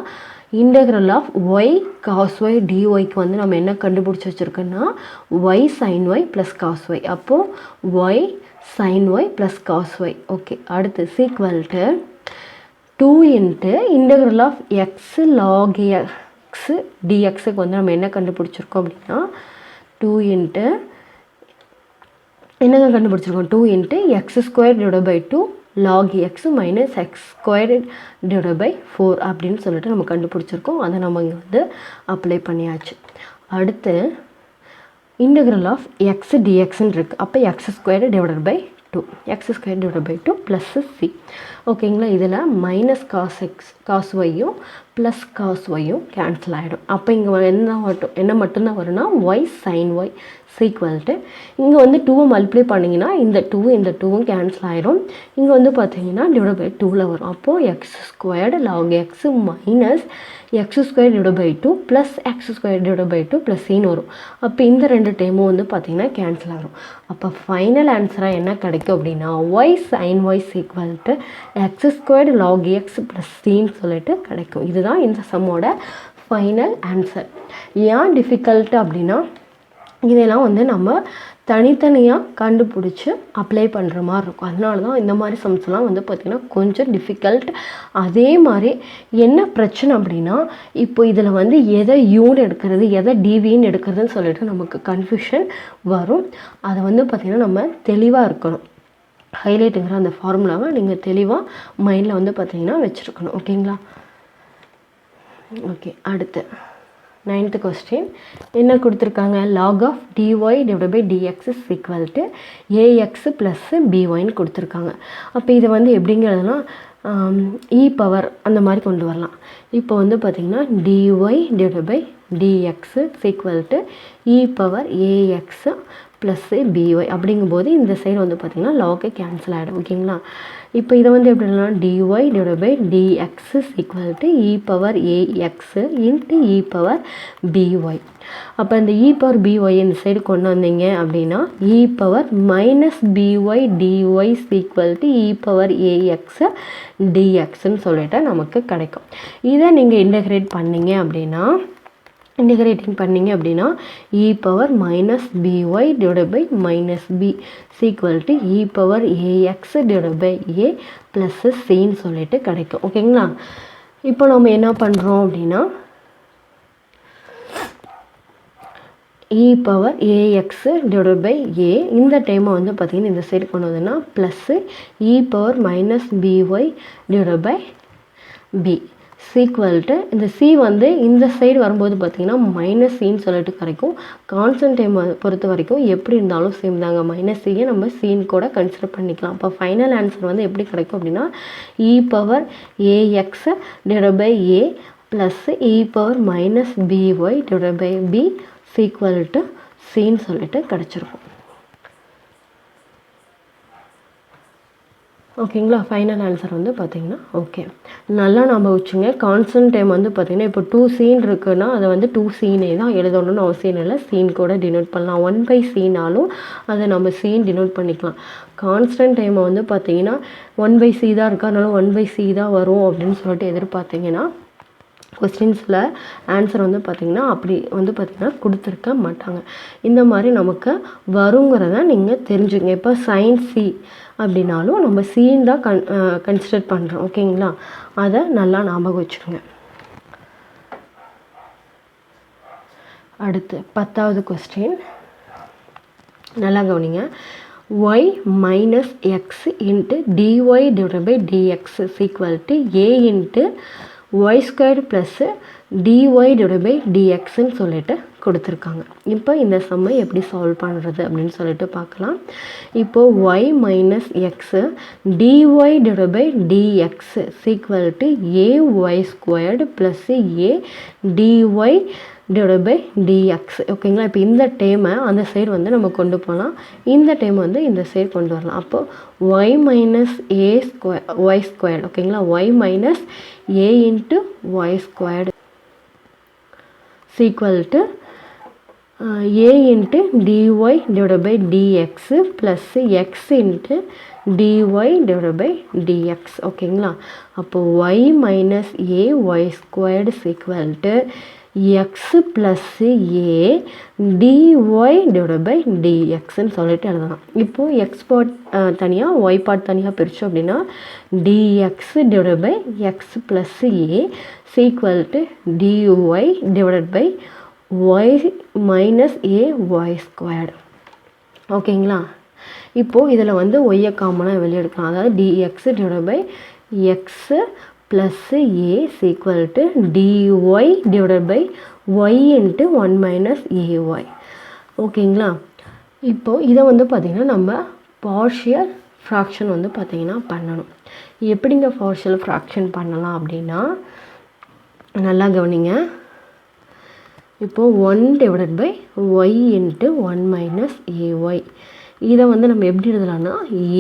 integral of y cos y டிஒய்க்கு வந்து நம்ம என்ன கண்டுபிடிச்சி வச்சுருக்கோன்னா y sin y plus cos y. அப்போது y sin y plus cos y. Okay, அடுத்து is equal to 2 into integral of x log x டிஎக்ஸுக்கு வந்து நம்ம என்ன கண்டுபிடிச்சிருக்கோம் அப்படின்னா 2 இன்ட்டு என்னங்க கண்டுபிடிச்சிருக்கோம் 2 into x square divide by 2 log x minus x squared divided by 4 அப்படின்னு சொல்லிட்டு நம்ம கண்டுபிடிச்சிருக்கோம். அதை நம்ம இங்கே வந்து அப்ளை பண்ணியாச்சு. அடுத்து இன்டகிரல் ஆஃப் எக்ஸ் டிஎக்ஸ்ன்னு இருக்குது. அப்போ x square divided by 2 x square divided by 2 plus C. ஓகேங்களா, இதில் மைனஸ் காஸ் எக்ஸ் காஸ் ஒய்யும் ப்ளஸ் காஸ் ஒய்யும் கேன்சல் ஆகிடும். அப்போ இங்கே என்ன மட்டும்தான் வரும்னா ஒய் சைன் ஒய் சீக்வல்ட்டு இங்கே வந்து 2 மல்டிப்ளை பண்ணிங்கன்னா இந்த 2வும் கேன்சல் ஆகிடும். இங்கே வந்து பார்த்தீங்கன்னா டிவைட் பை 2ல் வரும். அப்போது x squared log x minus x square divide by 2 plus x square divide by 2 plus சின்னு வரும். அப்போ இந்த 2 டைமும் வந்து பார்த்திங்கன்னா கேன்சல் ஆகும். அப்போ ஃபைனல் ஆன்சராக என்ன கிடைக்கும் அப்படின்னா y sin y is equal to x squared log x plus சின்னு சொல்லிட்டு கிடைக்கும். இதுதான் இந்த சம்மோட ஃபைனல் ஆன்சர். ஏன் டிஃபிகல்ட்டு அப்படின்னா இதெல்லாம் வந்து நம்ம தனித்தனியாக கண்டுபிடிச்சி அப்ளை பண்ணுற மாதிரி இருக்கும். அதனால தான் இந்த மாதிரி சம்ஸ்லாம் வந்து பார்த்திங்கன்னா கொஞ்சம் டிஃபிகல்ட். அதே மாதிரி என்ன பிரச்சனை அப்படின்னா இப்போ இதில் வந்து எதை யூன்னு எடுக்கிறது எதை டிவின்னு எடுக்கிறதுன்னு சொல்லிட்டு நமக்கு கன்ஃபியூஷன் வரும். அதை வந்து பார்த்திங்கன்னா நம்ம தெளிவாக இருக்கணும். ஹைலைட்டுங்கிற அந்த ஃபார்முலாவை நீங்கள் தெளிவாக மைண்டில் வந்து பார்த்திங்கன்னா வச்சுருக்கணும். ஓகேங்களா? ஓகே, அடுத்து 9th கொஸ்டின் என்ன கொடுத்துருக்காங்க log of dy divided by dx is equal to ax plus byன்னு கொடுத்துருக்காங்க. அப்போ இதை வந்து எப்படிங்கிறதுனா இ பவர் அந்த மாதிரி கொண்டு வரலாம். இப்போ வந்து பார்த்திங்கன்னா dy divided by dx is equal to e power ax plus by அப்படிங்கும்போது இந்த சைடு வந்து பார்த்திங்கன்னா லாக்கு கேன்சல் ஆகிடும். ஓகேங்களா? இப்போ இதை வந்து எப்படின்னா dy divided by dx is equal to e power ax into e power by. அப்போ இந்த e பவர் by இந்த சைடு கொண்டு வந்தீங்க அப்படின்னா e power minus by dy is equal to e power ax dxன்னு சொல்லிட்டு நமக்கு கிடைக்கும். இதை நீங்கள் இன்டகிரேட் பண்ணிங்க அப்படின்னா e power minus by divided by minus b equal to e power ax divided by a plus சின்னு சொல்லிட்டு கிடைக்கும். ஓகேங்களா? இப்போ நம்ம என்ன பண்ணுறோம் அப்படின்னா e power ax divided by a இந்த டைமை வந்து பார்த்திங்கன்னா இந்த சைடு கொண்டு வந்தோன்னா plus e power minus by divided by b சீக்வல்ட்டு இந்த சி வந்து இந்த சைடு வரும்போது பார்த்திங்கன்னா மைனஸ் சின்னு சொல்லிட்டு கிடைக்கும். கான்ஸ்டன்ட் டைம் பொறுத்த வரைக்கும் எப்படி இருந்தாலும் சேம் தாங்க. மைனஸ் சியை நம்ம சீன் கூட கன்சிடர் பண்ணிக்கலாம். அப்போ ஃபைனல் ஆன்சர் வந்து எப்படி கிடைக்கும் அப்படின்னா e power ax divide by a plus e power minus by divide by b is equal to சின்னு சொல்லிட்டு கிடச்சிருக்கும். ஓகேங்களா? ஃபைனல் ஆன்சர் வந்து பார்த்திங்கன்னா ஓகே நல்லா நம்ம வச்சுங்க. கான்ஸ்டன்ட் டைம் வந்து பார்த்திங்கன்னா இப்போ 2 சீன் இருக்குன்னா அதை வந்து 2 சீனே தான் எழுதணும்னு அவசியம் இல்லை. சீன் கூட டினோட் பண்ணலாம். 1/c அதை நம்ம சீன் டினோட் பண்ணிக்கலாம். கான்ஸ்டன்ட் டைமை வந்து பார்த்திங்கன்னா 1/c தான் இருக்கா, அதனால 1/c தான் வரும் அப்படின்னு சொல்லிட்டு எதிர்பார்த்திங்கன்னா கொஸ்டின்ஸில் ஆன்சர் வந்து பார்த்திங்கன்னா அப்படி வந்து பார்த்திங்கன்னா கொடுத்துருக்க மாட்டாங்க. இந்த மாதிரி நமக்கு வருங்கிறத நீங்கள் தெரிஞ்சுங்க. இப்போ சைன் சி அப்படின்னாலும் நம்ம சீன் தான் கன்சிடர் பண்ணுறோம். ஓகேங்களா? அதை நல்லா ஞாபகம் வச்சுக்கோங்க. அடுத்து 10வது கொஸ்டின் நல்லா கவனிங்க. y minus x into dy divide by dx is equal to a into y square plus dy divided by dxன்னு சொல்லிட்டு கொடுத்துருக்காங்க. இப்போ இந்த சம்மை எப்படி சால்வ் பண்ணுறது அப்படின்னு சொல்லிட்டு பார்க்கலாம். இப்போது y minus x dy divided by dx equal to ay squared plus a dy divided by dx. ஓகேங்களா? இப்போ இந்த டேமை அந்த சைடு வந்து நம்ம கொண்டு போகலாம், இந்த டைம் வந்து இந்த சைடு கொண்டு வரலாம். அப்போது y minus a square y squared, ஓகேங்களா, y minus a into y squared equal to a into dy divided by dx plus x into dy divided by dx. ஓகேங்களா? அப்போ y minus a y squared is equal to x plus a dy divided by dx ன்னு சொல்லிட்டு எழுதலாம். இப்போது x part தனியாக y part தனியாக பிரித்தோம் அப்படின்னா dx divided by x plus a is equal to dy divided by y minus a y squared. ஓகேங்களா? இப்போது இதில் வந்து ஒய்யை காமனாக வெளியே எடுக்கலாம். அதாவது dx divided by x plus a is equal to dy divided by y into 1 minus ay. ஓகேங்களா? இப்போது இதை வந்து பார்த்திங்கன்னா நம்ம பார்ஷியல் ஃப்ராக்ஷன் வந்து பார்த்திங்கன்னா பண்ணணும். எப்படிங்க பார்ஷியல் ஃப்ராக்ஷன் பண்ணலாம் அப்படின்னா, நல்லா கவனிங்க. இப்போது 1 divided by y into 1 minus ay, இதை வந்து நம்ம எப்படி எழுதலாம்னா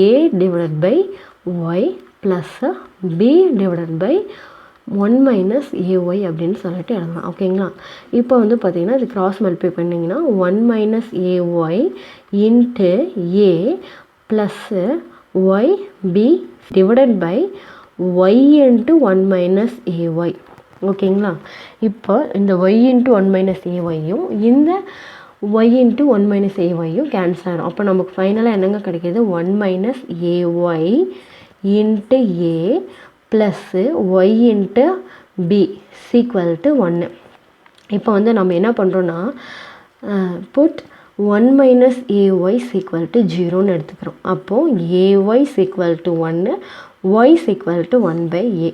a divided by y plus b divided by 1 minus ay அப்படின்னு சொல்லிட்டு எழுதலாம். ஓகேங்களா? இப்போ வந்து பார்த்திங்கன்னா இது கிராஸ் மல்டிப்ளை பண்ணிங்கன்னா 1 minus ay into a plus y b divided by y into 1 minus ay. ஓகேங்களா? இப்போ இந்த y into 1 minus ayயும் இந்த y into 1 minus ayயும் கேன்சல் ஆகிடும். அப்போ நமக்கு ஃபைனலாக என்னங்க கிடைக்கிது? 1 minus ay into a plus y into b equal to 1. இப்போ வந்து நம்ம என்ன பண்ணுறோன்னா put 1 minus ay equal to 0ன்னு எடுத்துக்கிறோம். அப்போது ay equal to 1, y equal to 1 by a.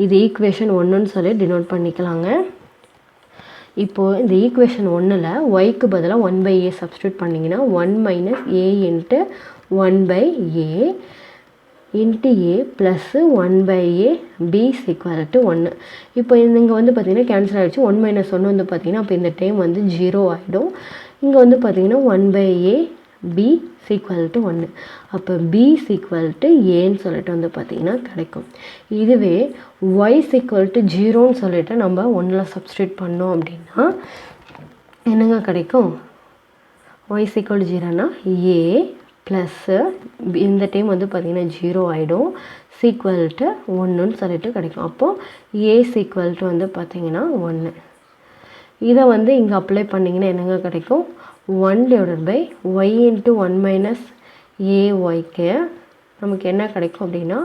இது ஈக்குவேஷன் 1ன்னு சொல்லி டினோட் பண்ணிக்கலாங்க. இப்போது இந்த ஈக்குவேஷன் 1ல் ஒய்க்கு பதிலாக 1 by a சப்ஸ்டியூட் பண்ணிங்கன்னா 1 minus a into 1 by a into a plus 1 by a b is equal to 1. இப்போ இங்கே வந்து பார்த்திங்கன்னா கேன்சல் ஆகிடுச்சு. 1 minus 1 வந்து பார்த்திங்கன்னா அப்போ இந்த டைம் வந்து 0 ஆகிடும். இங்கே வந்து பார்த்திங்கன்னா 1 by a b is equal to 1. அப்போ b is equal to aன்னு சொல்லிட்டு வந்து பார்த்திங்கன்னா கிடைக்கும். இதுவே y is equal to 0ன்னு சொல்லிட்டு நம்ம 1ல் சப்ஸ்டியூட் பண்ணோம் அப்படின்னா என்னங்க கிடைக்கும்? y is equal to 0னா a plus இந்த டைம் வந்து பார்த்திங்கன்னா 0 ஆகிடும், சீக்வல் டு 1ன்னு சொல்லிட்டு கிடைக்கும். அப்போது a சீக்வல் டு வந்து பார்த்திங்கன்னா 1. இதை வந்து இங்கே அப்ளை பண்ணிங்கன்னா என்னங்க கிடைக்கும்? 1 divided by y into 1 minus ayக்கு நமக்கு என்ன கிடைக்கும் அப்படின்னா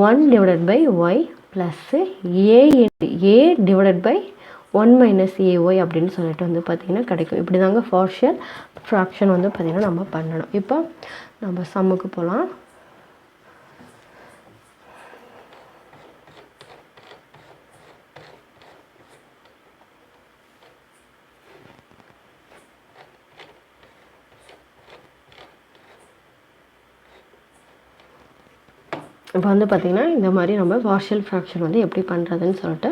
1 divided by y plus a divided by 1 minus ay அப்படின்னு சொல்லிட்டு வந்து பார்த்திங்கன்னா கிடைக்கும். இப்படி தாங்க பார்ஷியல் ஃப்ராக்ஷன் வந்து பார்த்திங்கன்னா நம்ம பண்ணணும். இப்போ நம்ம சம்முக்கு போகலாம். இப்போ வந்து பார்த்திங்கன்னா இந்த மாதிரி நம்ம பார்ஷியல் ஃப்ராக்ஷன் வந்து எப்படி பண்ணுறதுன்னு சொல்லிட்டு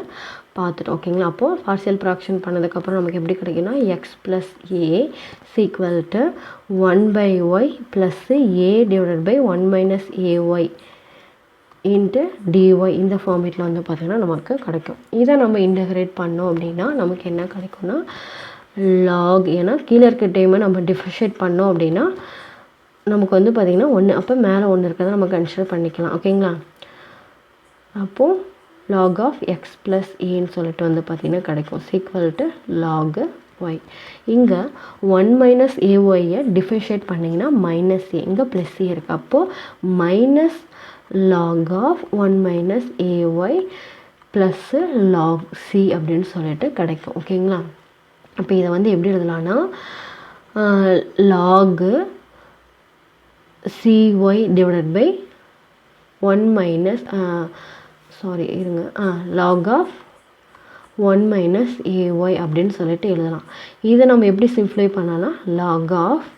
பார்த்துட்டோம். ஓகேங்களா? அப்போது பார்ஷியல் ஃப்ராக்ஷன் பண்ணதுக்கப்புறம் நமக்கு எப்படி கிடைக்குன்னா x plus a is equal to 1 by y plus a divided by 1 minus ay into dy இந்த ஃபார்மேட்டில் வந்து பார்த்திங்கன்னா நமக்கு கிடைக்கும். இதை நம்ம இன்டகிரேட் பண்ணோம் அப்படின்னா நமக்கு என்ன கிடைக்கும்னா லாக், ஏன்னா கீழே இருக்க டைமை நம்ம டிஃப்ரென்ஷியேட் பண்ணோம் அப்படின்னா நமக்கு வந்து பார்த்திங்கன்னா 1, அப்போ மேலே 1 இருக்கிறத நம்ம கன்சிடர் பண்ணிக்கலாம். ஓகேங்களா? அப்போது லாக் ஆஃப் எக்ஸ் ப்ளஸ் ஏன்னு சொல்லிட்டு வந்து பார்த்திங்கன்னா கிடைக்கும் சீக்வல் டு லாக் ஒய். இங்கே 1 மைனஸ் ஏஒய்யை டிஃப்ரென்ஷியேட் பண்ணிங்கன்னா மைனஸ் ஏ, இங்கே ப்ளஸ் ஏ இருக்குது. அப்போது minus log of 1 minus a y plus log C அப்படின்னு சொல்லிட்டு கிடைக்கும். ஓகேங்களா? அப்போ இதை வந்து எப்படி எழுதலான்னா log cy divided by 1 minus log of 1 minus a y அப்படின்னு சொல்லிட்டு எழுதலாம். இதை நம்ம எப்படி சிம்ப்ளிஃபை பண்ணலாம், log of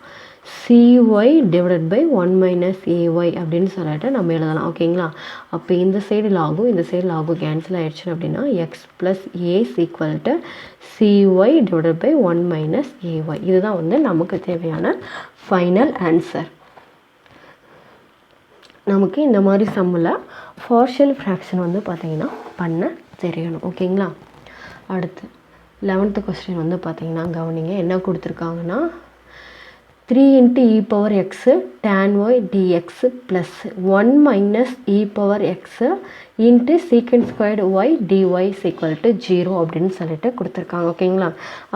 c y divided by 1 minus a y அப்படின்னு சொல்லிட்டு நம்ம எழுதலாம். ஓகேங்களா? அப்போ இந்த சைடு லாகும் இந்த சைடு லாகும் கேன்சல் ஆயிடுச்சு அப்படின்னா x plus a equal to c y divided by 1 minus a y. இதுதான் வந்து நமக்கு தேவையான ஃபைனல் ஆன்சர். நமக்கு இந்த மாதிரி சம்மில் பார்ஷியல் ஃப்ராக்ஷன் வந்து பார்த்திங்கன்னா பண்ண தெரியணும். ஓகேங்களா? அடுத்து 11th கொஸ்டின் வந்து பார்த்திங்கன்னா கவனிங்க, என்ன கொடுத்துருக்காங்கன்னா 3 into e power x tan y dx plus 1 minus e power x into secant squared y dy equal to 0 அப்படின்னு சொல்லிட்டு கொடுத்துருக்காங்க. ஓகேங்களா?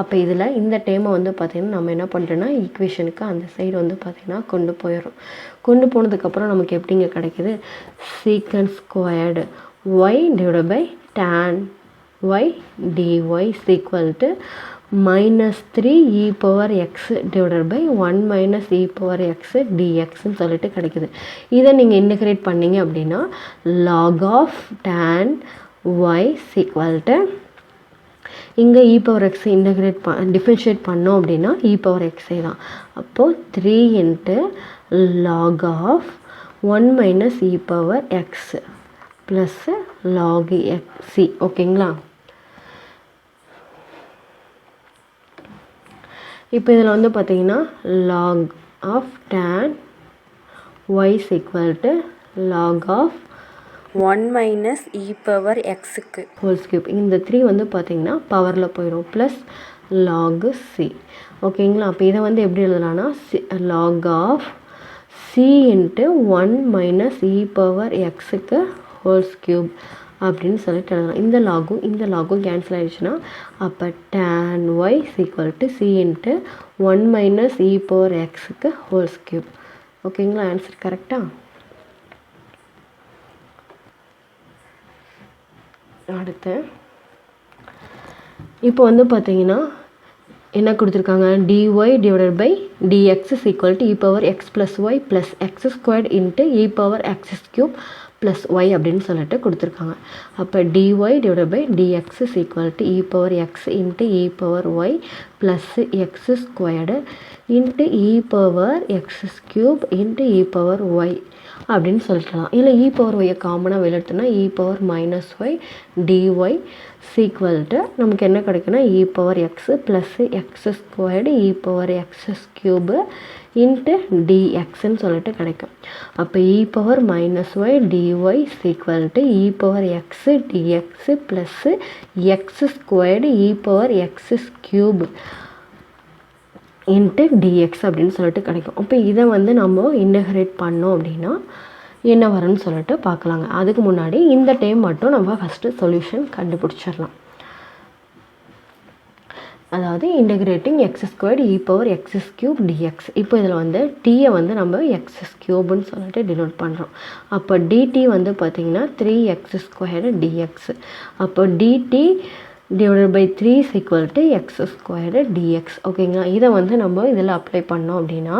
அப்போ இதில் இந்த டேமை வந்து பார்த்திங்கன்னா நம்ம என்ன பண்ணுறோன்னா ஈக்குவேஷனுக்கு அந்த சைடு வந்து பார்த்திங்கன்னா கொண்டு போயிடும். கொண்டு போனதுக்கப்புறம் நமக்கு எப்படிங்க கிடைக்கிது, secant squared y divide by tan y dy equal to minus 3 e power x divided by 1 minus e power x டிஎக்ஸ்ன்னு சொல்லிட்டு கிடைக்குது. இதை நீங்கள் இன்டகிரேட் பண்ணிங்க அப்படின்னா log of tan y equal to இங்கே e power x integrate differentiate பண்ணோம் அப்படின்னா இ பவர் எக்ஸே தான். அப்போது 3 into log of 1 minus e power x plus log எக்ஸி. ஓகேங்களா? இப்போ இதில் வந்து பார்த்திங்கன்னா log of tan y equal to log of 1 minus e power எக்ஸுக்கு ஹோல் ஸ்கியூப். இந்த 3 வந்து பார்த்திங்கன்னா பவரில் போயிடும் ப்ளஸ் log c. ஓகேங்களா? அப்போ இதை வந்து எப்படி எழுதலாம்னா log of c into 1 minus e power எக்ஸுக்கு ஹோல் ஸ்கியூப் அப்படின்னு சொல்லிட்டு எழுதலாம். இந்த லாகும் கேன்சல் ஆகிடுச்சுன்னா அப்போ tan y equal to c into 1 minus e power எக்ஸுக்கு ஹோல் ஸ்கியூப். ஓகேங்களா? ஆன்சர் கரெக்டாக? அடுத்து இப்போ வந்து பார்த்தீங்கன்னா என்ன கொடுத்துருக்காங்க, dy divided by dx equal to e power x plus y plus x squared into e power x cube plus y அப்படின்னு சொல்லிட்டு கொடுத்துருக்காங்க. அப்போ dy divided by dx equal to e power x into e power y plus x squared into e power x cube into e power y அப்படின்னு சொல்லிக்கலாம். இல்லை e power ஒய்யை காமனாக வெளியிட்டோம்னா e power minus y dy equal to நமக்கு என்ன கிடைக்குன்னா e power x plus x squared e power x cube into டிஎக்ஸ்ன்னு சொல்லிட்டு கிடைக்கும். அப்போ e power minus y dy equal to e power x d x plus x squared e power x cube into d x அப்படின்னு சொல்லிட்டு கிடைக்கும். அப்போ இதை வந்து நம்ம இன்டகிரேட் பண்ணோம் அப்படின்னா என்ன வரும்னு சொல்லிட்டு பார்க்கலாங்க. அதுக்கு முன்னாடி இந்த டைம் மட்டும் நம்ம ஃபஸ்ட்டு சொல்யூஷன் கண்டுபிடிச்சிடலாம். அதாவது integrating x squared e power x cube dx. இப்போ இதில் வந்து டீயை வந்து நம்ம எக்ஸ் கியூப்னு சொல்லிட்டு டினோட் பண்ணுறோம். அப்போ டிடி வந்து பார்த்திங்கன்னா 3x ஸ்கொயர்டு டிஎக்ஸ். அப்போ dt divided by 3 equal to x squared dx. ஓகேங்களா? இதை வந்து நம்ம இதில் அப்ளை பண்ணோம் அப்படின்னா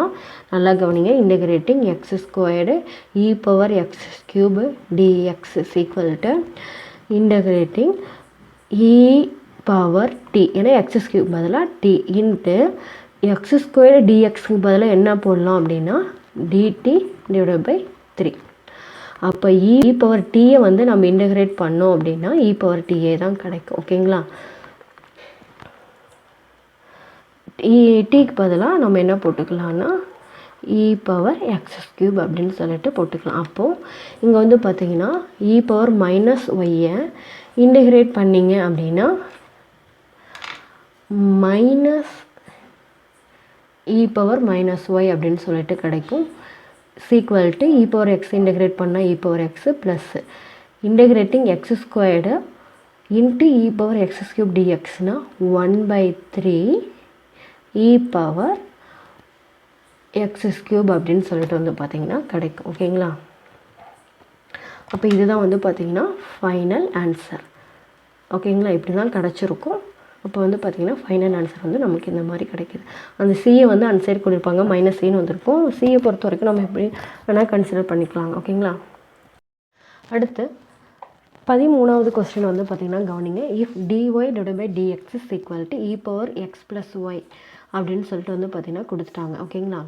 நல்லா கவனிங்க, integrating x squared e power x cube dx equal to integrating e power t, ஏன்னா எக்ஸ் கியூப் பதிலாக டி இன்ட்டு எக்ஸ் ஸ்கொயர்டு டிஎக்ஸுக்கு பதிலாக என்ன போடலாம் அப்படின்னா டிடி டிவைடட் பை 3. அப்போ இ பவர் டீயை வந்து நம்ம இன்டகிரேட் பண்ணோம் அப்படின்னா இ பவர் டிஏ தான் கிடைக்கும். ஓகேங்களா? டீக்கு பதிலாக நம்ம என்ன போட்டுக்கலாம்னா இ பவர் எக்ஸ் கியூப் அப்படின்னு சொல்லிட்டு போட்டுக்கலாம். அப்போது இங்கே வந்து பார்த்திங்கன்னா இ பவர் மைனஸ் ஒய்யை இன்டகிரேட் பண்ணிங்க அப்படின்னா minus e power minus y அப்படின்னு சொல்லிட்டு கிடைக்கும். Equal to e power x integrate பண்ணால் e power x plus integrating x squared into e power x cube டிஎக்ஸ்னால் 1/3 இ பவர் எக்ஸ் கியூப் அப்படின்னு சொல்லிட்டு வந்து பார்த்திங்கன்னா கிடைக்கும். ஓகேங்களா? அப்போ இதுதான் வந்து பார்த்திங்கன்னா ஃபைனல் ஆன்சர். ஓகேங்களா? இப்படி தான் கிடச்சிருக்கும். அப்போ வந்து பார்த்திங்கன்னா ஃபைனல் ஆன்சர் வந்து நமக்கு இந்த மாதிரி கிடைக்கிது. அந்த சியை வந்து அன்சைட் கொடுப்பாங்க, மைனஸ் சின்னு வந்திருக்கும். சியை பொறுத்த வரைக்கும் நம்ம எப்படி வேணால் கன்சிடர் பண்ணிக்கலாங்க. ஓகேங்களா? அடுத்து 13வது கொஸ்டின் வந்து பார்த்திங்கன்னா கவனிங்க. If dy divided by dx is equal to e power x plus y அப்படின்னு சொல்லிட்டு வந்து பார்த்திங்கன்னா கொடுத்துட்டாங்க. ஓகேங்களா?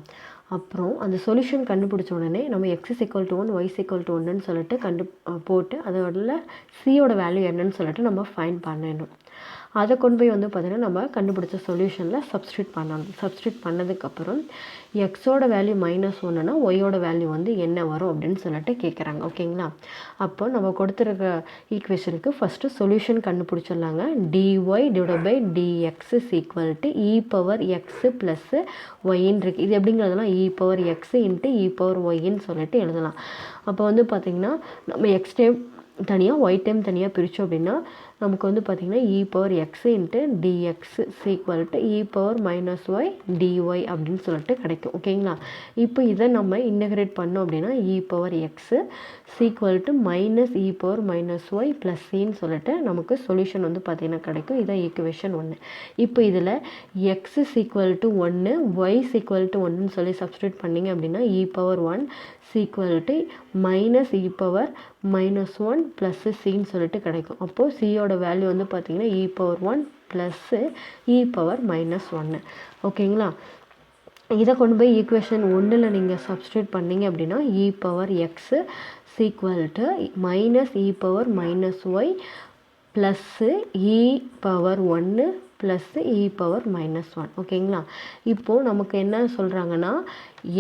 அப்புறம் அந்த சொல்யூஷன் கண்டுபிடிச்ச உடனே நம்ம x is equal to 1 y is equal to 1ன்னு சொல்லிட்டு போட்டு அதோட சியோட வேல்யூ என்னன்னு சொல்லிட்டு நம்ம ஃபைண்ட் பண்ணணும். அதை கொண்டு போய் வந்து பார்த்திங்கன்னா நம்ம கண்டுபிடிச்ச சொல்யூஷனில் சப்ஸ்டியூட் பண்ணணும். சப்ஸ்டியூட் பண்ணதுக்கப்புறம் எக்ஸோட வேல்யூ -1னா ஒய்யோட வேல்யூ வந்து என்ன வரும் அப்படின்னு சொல்லிட்டு கேட்குறாங்க. ஓகேங்களா? அப்போ நம்ம கொடுத்துருக்க ஈக்குவேஷனுக்கு ஃபஸ்ட்டு சொல்யூஷன் கண்டுபிடிச்சிடலாங்க. dy divided by dx is equal to e power x plus yன்னு இருக்குது. இது எப்படிங்கிறதுலாம் e power x into e power yன்னு சொல்லிட்டு எழுதலாம். அப்போ வந்து பார்த்திங்கன்னா நம்ம எக்ஸ் டைம் தனியாக ஒய் டைம் தனியாக பிரித்தோம் அப்படின்னா நமக்கு வந்து பார்த்திங்கன்னா e power x into dx is equal to e power minus y dy அப்படின்னு சொல்லிட்டு கிடைக்கும். ஓகேங்களா? இப்போ இதை நம்ம இன்டகிரேட் பண்ணோம் அப்படின்னா e power x is equal to minus e power minus y plus cன்னு சொல்லிட்டு நமக்கு சொல்யூஷன் வந்து பார்த்திங்கன்னா கிடைக்கும். இதான் ஈக்குவேஷன் 1. இப்போ இதில் x is equal to 1 y is equal to 1ன்னு சொல்லி சப்ஸ்டியூட் பண்ணிங்க அப்படின்னா e power 1 is equal to minus e power minus 1 plus cன்னு சொல்லிட்டு கிடைக்கும். அப்போது சியோட வேல்யூ வந்து பார்த்திங்கன்னா e power 1 plus e power minus 1. ஓகேங்களா? இதை கொண்டு போய் ஈக்குவேஷன் 1ல் நீங்கள் சப்ஸ்டியூட் பண்ணிங்க அப்படின்னா e power x is equal to minus e power minus y plus e power 1 plus e power minus 1. ஓகேங்களா? இப்போது நமக்கு என்ன சொல்கிறாங்கன்னா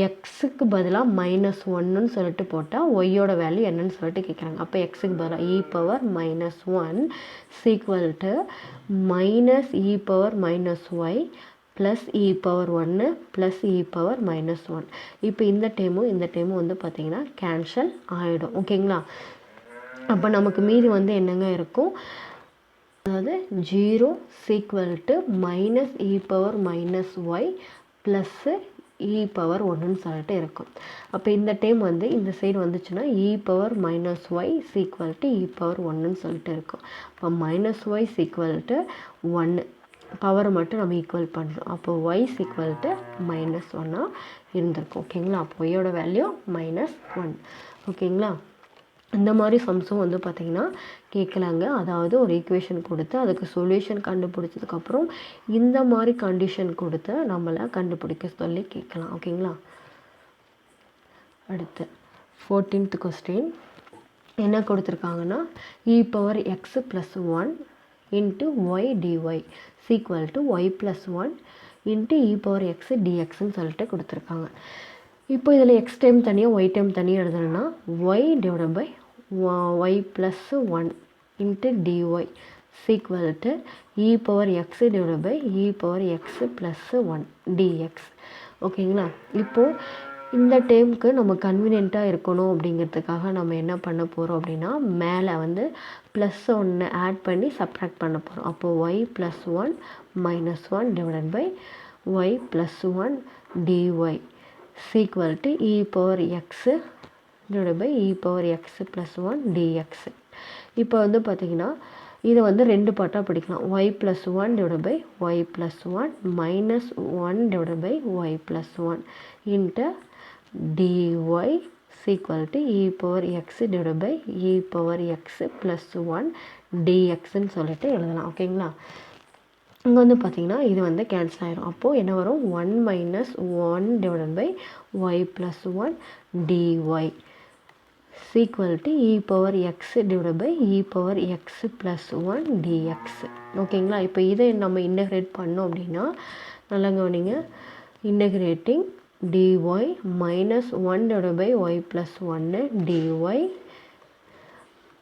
எக்ஸுக்கு பதிலாக -1ன்னு சொல்லிட்டு போட்டால் ஒய்யோட வேல்யூ என்னன்னு சொல்லிட்டு கேட்குறாங்க. அப்போ எக்ஸுக்கு பதிலாக e power minus 1 is equal to minus e power minus y plus e power 1 plus e power minus 1. இப்போ இந்த டேமும் வந்து பார்த்திங்கன்னா கேன்சல் ஆகிடும். ஓகேங்களா? அப்போ நமக்கு மீதி வந்து என்னங்க இருக்கும், அதாவது 0 is equal to minus e power minus y plus e power 1ன்னு சொல்லிட்டு இருக்கும். அப்போ இந்த டைம் வந்து இந்த சைடு வந்துச்சுன்னா e power minus y is equal to e power 1ன்னு சொல்லிட்டு இருக்கும். அப்போ minus y is equal to 1 பவரை மட்டும் நம்ம ஈக்குவல் பண்ணுறோம். அப்போ y is equal to -1 இருந்திருக்கும். ஓகேங்களா? அப்போ ஒய்யோட வேல்யூ -1. ஓகேங்களா? இந்த மாதிரி சம்ஸும் வந்து பார்த்திங்கன்னா கேட்கலாங்க. அதாவது ஒரு ஈக்குவேஷன் கொடுத்து அதுக்கு சொல்யூஷன் கண்டுபிடிச்சதுக்கப்புறம் இந்த மாதிரி கண்டிஷன் கொடுத்து நம்மளை கண்டுபிடிக்க சொல்லி கேட்கலாம். ஓகேங்களா? அடுத்து 14th கொஸ்டின் என்ன கொடுத்துருக்காங்கன்னா e power x plus 1 into y dy is equal to y plus 1 into e power x dxன்னு சொல்லிட்டு கொடுத்துருக்காங்க. இப்போ இதில் எக்ஸ் டைம் தனியாக ஒய் டைம் தனியாக எழுதணும்னா y divided by y plus 1 into dy is equal to e power x divided by e power x plus 1 dx. ஓகேங்களா? இப்போது இந்த டைமுக்கு நம்ம கன்வீனியண்ட்டாக இருக்கணும் அப்படிங்கிறதுக்காக நம்ம என்ன பண்ண போகிறோம் அப்படின்னா மேலே வந்து +1 ஆட் பண்ணி சப்ட்ராக்ட் பண்ண போகிறோம். அப்போது y plus 1 minus 1 divided by y plus 1 dy is equal to e power x divided by e power x plus 1 dx. இப்போ வந்து பார்த்திங்கன்னா இதை வந்து ரெண்டு பார்ட்டாக படிக்கலாம். y plus 1 divided by y plus 1 minus 1 divided by y plus 1 into dy is equal to e power x divided by e power x plus 1 dxன்னு சொல்லிட்டு எழுதலாம். ஓகேங்களா? இங்கே வந்து பார்த்திங்கன்னா இது வந்து கேன்சல் ஆகிடும். அப்போது என்ன வரும், 1 minus 1 divided by y plus 1 dy is equal to e power x divided by e power x plus 1 dx. ஓகேங்களா? இப்போ இதை நம்ம இன்டகிரேட் பண்ணோம் அப்படின்னா நல்லா கவனிங்க. Integrating dy minus 1 divided by y plus 1 dy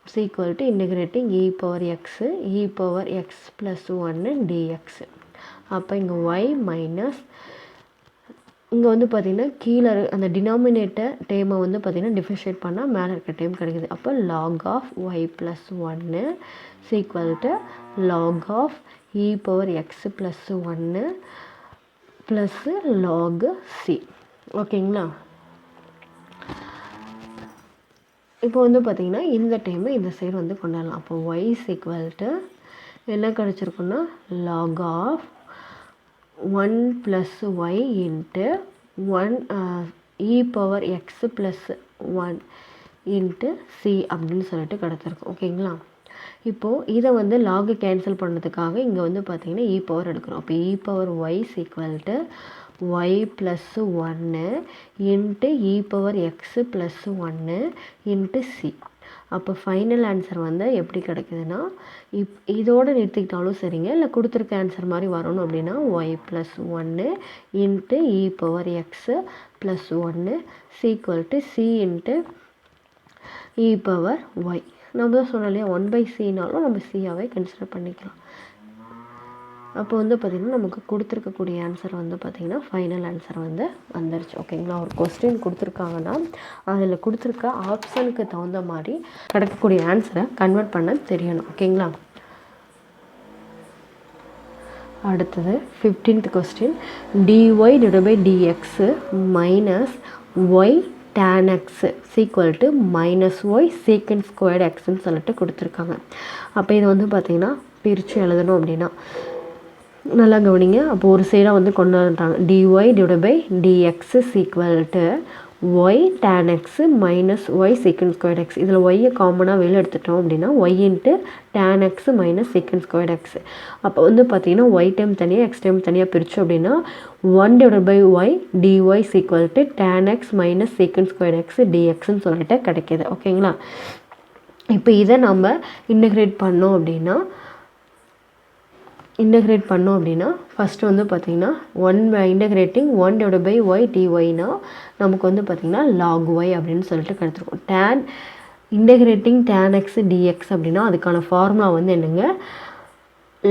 is equal to integrating e power x plus 1 dx. அப்போ இங்கே y மைனஸ் இங்கே வந்து பார்த்திங்கன்னா கீழே அந்த டினாமினேட்டர் டேமை வந்து பார்த்திங்கன்னா டிஃபரன்ஷியேட் பண்ணால் மேலே இருக்க டைம் கிடைக்குது. அப்போ log of y plus 1 is equal to log of e power x plus 1 plus log c. ஓகேங்களா? இப்போ வந்து பார்த்திங்கன்னா இந்த டைமை இந்த சைடு வந்து கொண்டாடலாம். அப்போ y is equal to என்ன கிடச்சிருக்குன்னா log of 1 plus y into 1 e power x plus 1 into C அப்படின்னு சொல்லிட்டு கிடச்சிருக்கும். ஓகேங்களா? இப்போது இதை வந்து லாகு கேன்சல் பண்ணுறதுக்காக இங்கே வந்து பார்த்திங்கன்னா இ பவர் எடுக்கிறோம். அப்போ e power y equal to y plus 1 into e power x plus 1 into c. அப்போ ஃபைனல் ஆன்சர் வந்து எப்படி கிடைக்குதுன்னா இதோடு நிறுத்திக்கிட்டாலும் சரிங்க, இல்லை கொடுத்துருக்க ஆன்சர் மாதிரி வரணும் அப்படின்னா y plus 1 into e power x plus 1 equal to c into e power y. நம்ம தான் சொன்னோம் இல்லையா 1/cனாலும் நம்ம சியாவே கன்சிடர் பண்ணிக்கலாம். அப்போ வந்து பார்த்திங்கன்னா நமக்கு கொடுத்துருக்கக்கூடிய ஆன்சர் வந்து பார்த்திங்கன்னா ஃபைனல் ஆன்சர் வந்து வந்துருச்சு. ஓகேங்களா? ஒரு கொஸ்டின் கொடுத்துருக்காங்கன்னா அதில் கொடுத்துருக்க ஆப்ஷனுக்கு தகுந்த மாதிரி கிடைக்கக்கூடிய ஆன்சரை கன்வெர்ட் பண்ண தெரியணும். ஓகேங்களா? அடுத்தது 15th question, dy/dx minus y tan x equal to minus y secant squared xன்னு சொல்லிட்டு கொடுத்துருக்காங்க. அப்போ இது வந்து பார்த்திங்கன்னா பிரித்து எழுதணும் அப்படின்னா நல்லா கவனிங்க. அப்போ ஒரு சைடாக வந்து கொண்டு வந்துட்டாங்க. dy/dx equal to y tan x minus y secant squared x. இதில் ஒய்யை காமனாக வெளியே எடுத்துட்டோம் அப்படின்னா y into tan x minus secant squared x. அப்போ வந்து பார்த்திங்கன்னா y டைம் தனியாக x டைம் தனியாக பிரித்தோம் அப்படின்னா 1/y dy equal to tan x minus secant squared x dxன்னு சொல்லிட்டு கிடைக்கிது. ஓகேங்களா? இப்போ இதை நம்ம இன்டகிரேட் பண்ணோம் அப்படின்னா ஃபஸ்ட்டு வந்து பார்த்திங்கன்னா இன்டகிரேட்டிங் 1/y dyனா நமக்கு வந்து பார்த்திங்கன்னா log y அப்படின்னு சொல்லிட்டு கிடைச்சிருக்கும். இன்டகிரேட்டிங் tan x dx அப்படின்னா அதுக்கான ஃபார்முலா வந்து என்னங்க,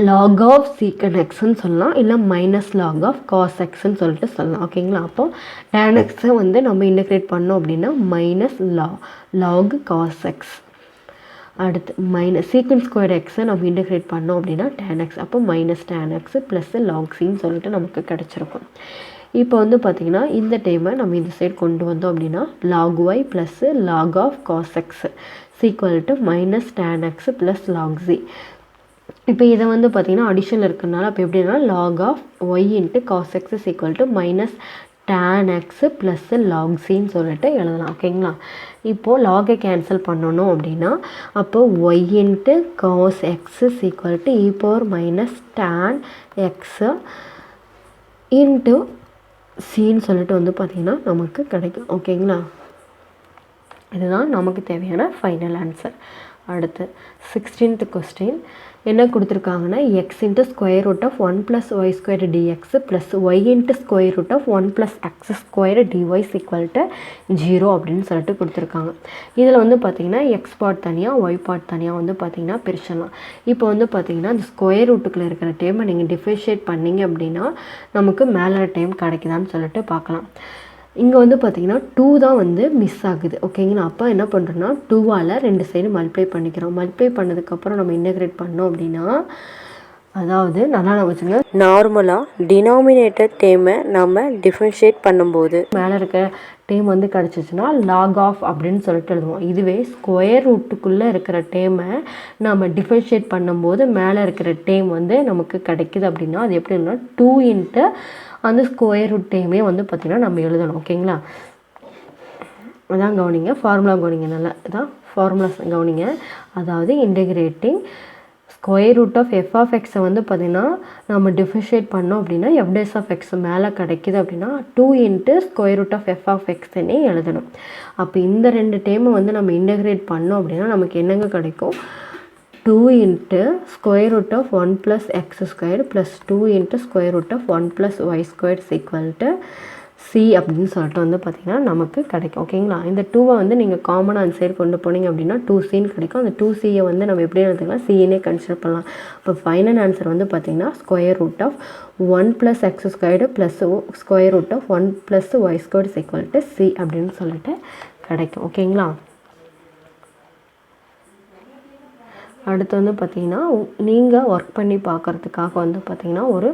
log of secant xன்னு சொல்லலாம், இல்லை மைனஸ் log of cos xன்னு சொல்லிட்டு சொல்லலாம். ஓகேங்களா? அப்போ tan xை வந்து நம்ம இன்டகிரேட் பண்ணோம் அப்படின்னா மைனஸ் log cos x. அடுத்து மைனஸ் சீக்கண்ட் ஸ்கொயர் எக்ஸை நம்ம இன்டகிரேட் பண்ணோம் அப்படின்னா tan x. அப்போ minus tan x plus log cன்னு சொல்லிட்டு நமக்கு கிடச்சிருக்கும். இப்போ வந்து பார்த்திங்கன்னா இந்த டைமை நம்ம இந்த சைடு கொண்டு வந்தோம் அப்படின்னா log y plus log of cos x equal to minus tan x plus log c. இப்போ இதை வந்து பார்த்திங்கன்னா அடிஷனில் இருக்கிறதுனால அப்போ எப்படின்னா log of y into cos x equal to minus tan x plus log cன்னு சொல்லிட்டு எழுதலாம். ஓகேங்களா? இப்போது லாகை கேன்சல் பண்ணணும் அப்படின்னா அப்போ y into cos x equal to e power minus tan x into சின்னு சொல்லிட்டு வந்து பார்த்திங்கன்னா நமக்கு கிடைக்கும். ஓகேங்களா? இதுதான் நமக்கு தேவையான ஃபைனல் ஆன்சர். அடுத்து 16th கொஸ்டின் என்ன கொடுத்துருக்காங்கன்னா x into square root of 1 + y² dx plus y into square root of 1 + x² dy equal to 0 அப்படின்னு சொல்லிட்டு கொடுத்துருக்காங்க. இதில் வந்து பார்த்திங்கன்னா எக்ஸ் பார்ட் தனியாக ஒய் பார்ட் தனியாக வந்து பார்த்திங்கன்னா பிரிச்சிடலாம். இப்போ வந்து பார்த்திங்கன்னா இந்த ஸ்கொயர் ரூட்டுக்குள்ளே இருக்கிற டைமை நீங்கள் டிஃப்ரென்ஷியேட் பண்ணிங்க அப்படின்னா நமக்கு மேலே டைம் கிடைக்குதான்னு சொல்லிட்டு பார்க்கலாம். இங்கே வந்து பார்த்திங்கன்னா 2 தான் வந்து மிஸ் ஆகுது. ஓகேங்களா? அப்போ என்ன பண்ணுறோன்னா 2ஆல் 2 சைடு மல்டிப்ளை பண்ணிக்கிறோம். மல்டிப்ளை பண்ணதுக்கப்புறம் நம்ம இன்டகிரேட் பண்ணோம் அப்படின்னா அதாவது நல்லா வச்சுங்க, நார்மலாக டினாமினேட்டர் டேமை நம்ம டிஃப்ரென்ஷியேட் பண்ணும்போது மேலே இருக்க டேம் வந்து கிடச்சிச்சின்னா லாக் ஆஃப் அப்படின்னு சொல்லிட்டு எழுதுவோம். இதுவே ஸ்கொயர் ரூட்டுக்குள்ளே இருக்கிற டேமை நம்ம டிஃப்ரென்ஷியேட் பண்ணும்போது மேலே இருக்கிற டேம் வந்து நமக்கு கிடைக்குது அப்படின்னா அது எப்படின்னா 2 இன்ட்டு அந்த ஸ்கொயர் ரூட் டேமே வந்து பார்த்திங்கன்னா நம்ம எழுதணும். ஓகேங்களா? அதான் கவனிங்க, ஃபார்முலா கவனிங்க, நல்லா இதான் ஃபார்முலாஸ் கவனிங்க. அதாவது integrating square root of f of எக்ஸை வந்து பார்த்திங்கன்னா நம்ம டிஃப்ரென்ஷியேட் பண்ணோம் அப்படின்னா எஃப்டேஸ் ஆஃப் எக்ஸ் மேலே கிடைக்கிது அப்படின்னா 2 into square root of f of எக்ஸ்ன்னே எழுதணும். அப்போ இந்த 2 டேமை வந்து நம்ம இன்டகிரேட் பண்ணோம் அப்படின்னா நமக்கு என்னங்க கிடைக்கும், 2 into square root of 1 + x² plus 2 into square root of 1 + y² equal to c அப்படின்னு சொல்லிட்டு வந்து பார்த்திங்கன்னா நமக்கு கிடைக்கும். ஓகேங்களா? இந்த 2வை வந்து நீங்கள் காமனாக அந்த சைடு கொண்டு போனீங்க அப்படின்னா 2cன்னு கிடைக்கும். அந்த 2cயை வந்து நம்ம எப்படி எடுத்துக்கலாம், சின்னே கன்சிடர் பண்ணலாம். இப்போ ஃபைனல் ஆன்சர் வந்து பார்த்திங்கன்னா square root of 1 + x² plus square root of 1 + y² equal to c அப்படின்னு சொல்லிட்டு கிடைக்கும். ஓகேங்களா? அடுத்து வந்து பார்த்திங்கன்னா நீங்கள் ஒர்க் பண்ணி பார்க்குறதுக்காக வந்து பார்த்திங்கன்னா ஒரு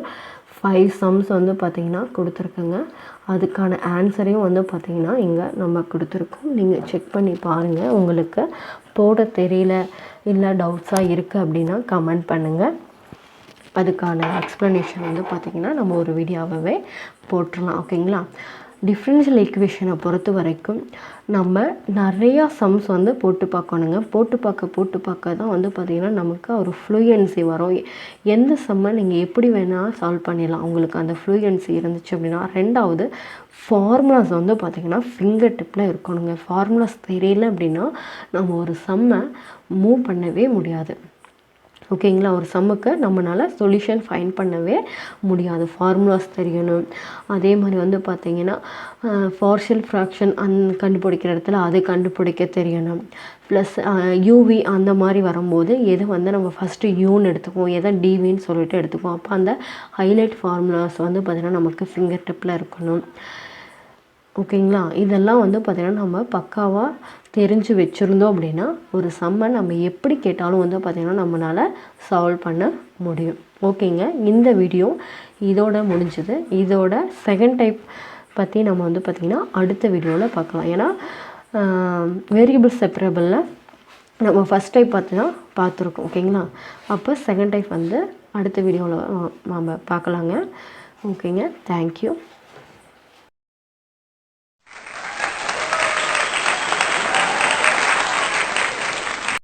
5 சம்ஸ் வந்து பார்த்திங்கன்னா கொடுத்துருக்குங்க. அதுக்கான ஆன்சரையும் வந்து பார்த்திங்கன்னா இங்கே நம்ம கொடுத்துருக்கோம். நீங்கள் செக் பண்ணி பாருங்கள். உங்களுக்கு போட தெரியல இல்லை டவுட்ஸாக இருக்குது அப்படின்னா கமெண்ட் பண்ணுங்கள். அதுக்கான எக்ஸ்ப்ளனேஷன் வந்து பார்த்திங்கன்னா நம்ம ஒரு வீடியோவாகவே போட்டுடலாம். ஓகேங்களா? டிஃப்ரென்ஷியல் ஈக்குவேஷனை பொறுத்த வரைக்கும் நம்ம நிறையா சம்ஸ் வந்து போட்டு பார்க்கணுங்க. போட்டு பார்க்க தான் வந்து பார்த்திங்கன்னா நமக்கு ஒரு ஃப்ளூயன்சி வரும். எந்த சம்மை நீங்கள் எப்படி வேணால் சால்வ் பண்ணிடலாம் உங்களுக்கு அந்த ஃப்ளூயன்சி இருந்துச்சு அப்படின்னா. ரெண்டாவது ஃபார்முலாஸ் வந்து பார்த்திங்கன்னா ஃபிங்கர் டிப்பில் இருக்கணுங்க. ஃபார்முலாஸ் தெரியல அப்படின்னா நம்ம ஒரு சம்மை மூவ் பண்ணவே முடியாது. ஓகேங்களா? ஒரு சம்முக்கு நம்மளால் சொல்யூஷன் ஃபைண்ட் பண்ணவே முடியாது. ஃபார்முலாஸ் தெரியணும். அதே மாதிரி வந்து பார்த்திங்கன்னா பார்ஷியல் ஃப்ராக்ஷன் கண்டுபிடிக்கிற இடத்துல அது கண்டுபிடிக்க தெரியணும். ப்ளஸ் யூவி அந்த மாதிரி வரும்போது எதை வந்து நம்ம ஃபஸ்ட்டு யூன்னு எடுத்துக்குவோம், எதை டிவின்னு சொல்லிட்டு எடுத்துக்குவோம். அப்போ அந்த ஹைலைட் ஃபார்முலாஸ் வந்து பார்த்திங்கன்னா நமக்கு ஃபிங்கர் டிப்பில் இருக்கணும். ஓகேங்களா? இதெல்லாம் வந்து பார்த்திங்கன்னா நம்ம பக்காவாக தெரிஞ்சு வச்சுருந்தோம் அப்படின்னா ஒரு சம்மை நம்ம எப்படி கேட்டாலும் வந்து பார்த்திங்கன்னா நம்மளால் சால்வ் பண்ண முடியும். ஓகேங்க, இந்த வீடியோ இதோட முடிஞ்சுது. இதோட செகண்ட் டைப் பற்றி நம்ம வந்து பார்த்திங்கன்னா அடுத்த வீடியோவில் பார்க்கலாம். ஏன்னா வேரியபிள் செப்பரபிளில் நம்ம ஃபஸ்ட் டைப் பார்த்துருக்கோம். ஓகேங்களா? அப்போ செகண்ட் டைப் வந்து அடுத்த வீடியோவில் நம்ம பார்க்கலாங்க. ஓகேங்க, தேங்க்யூ.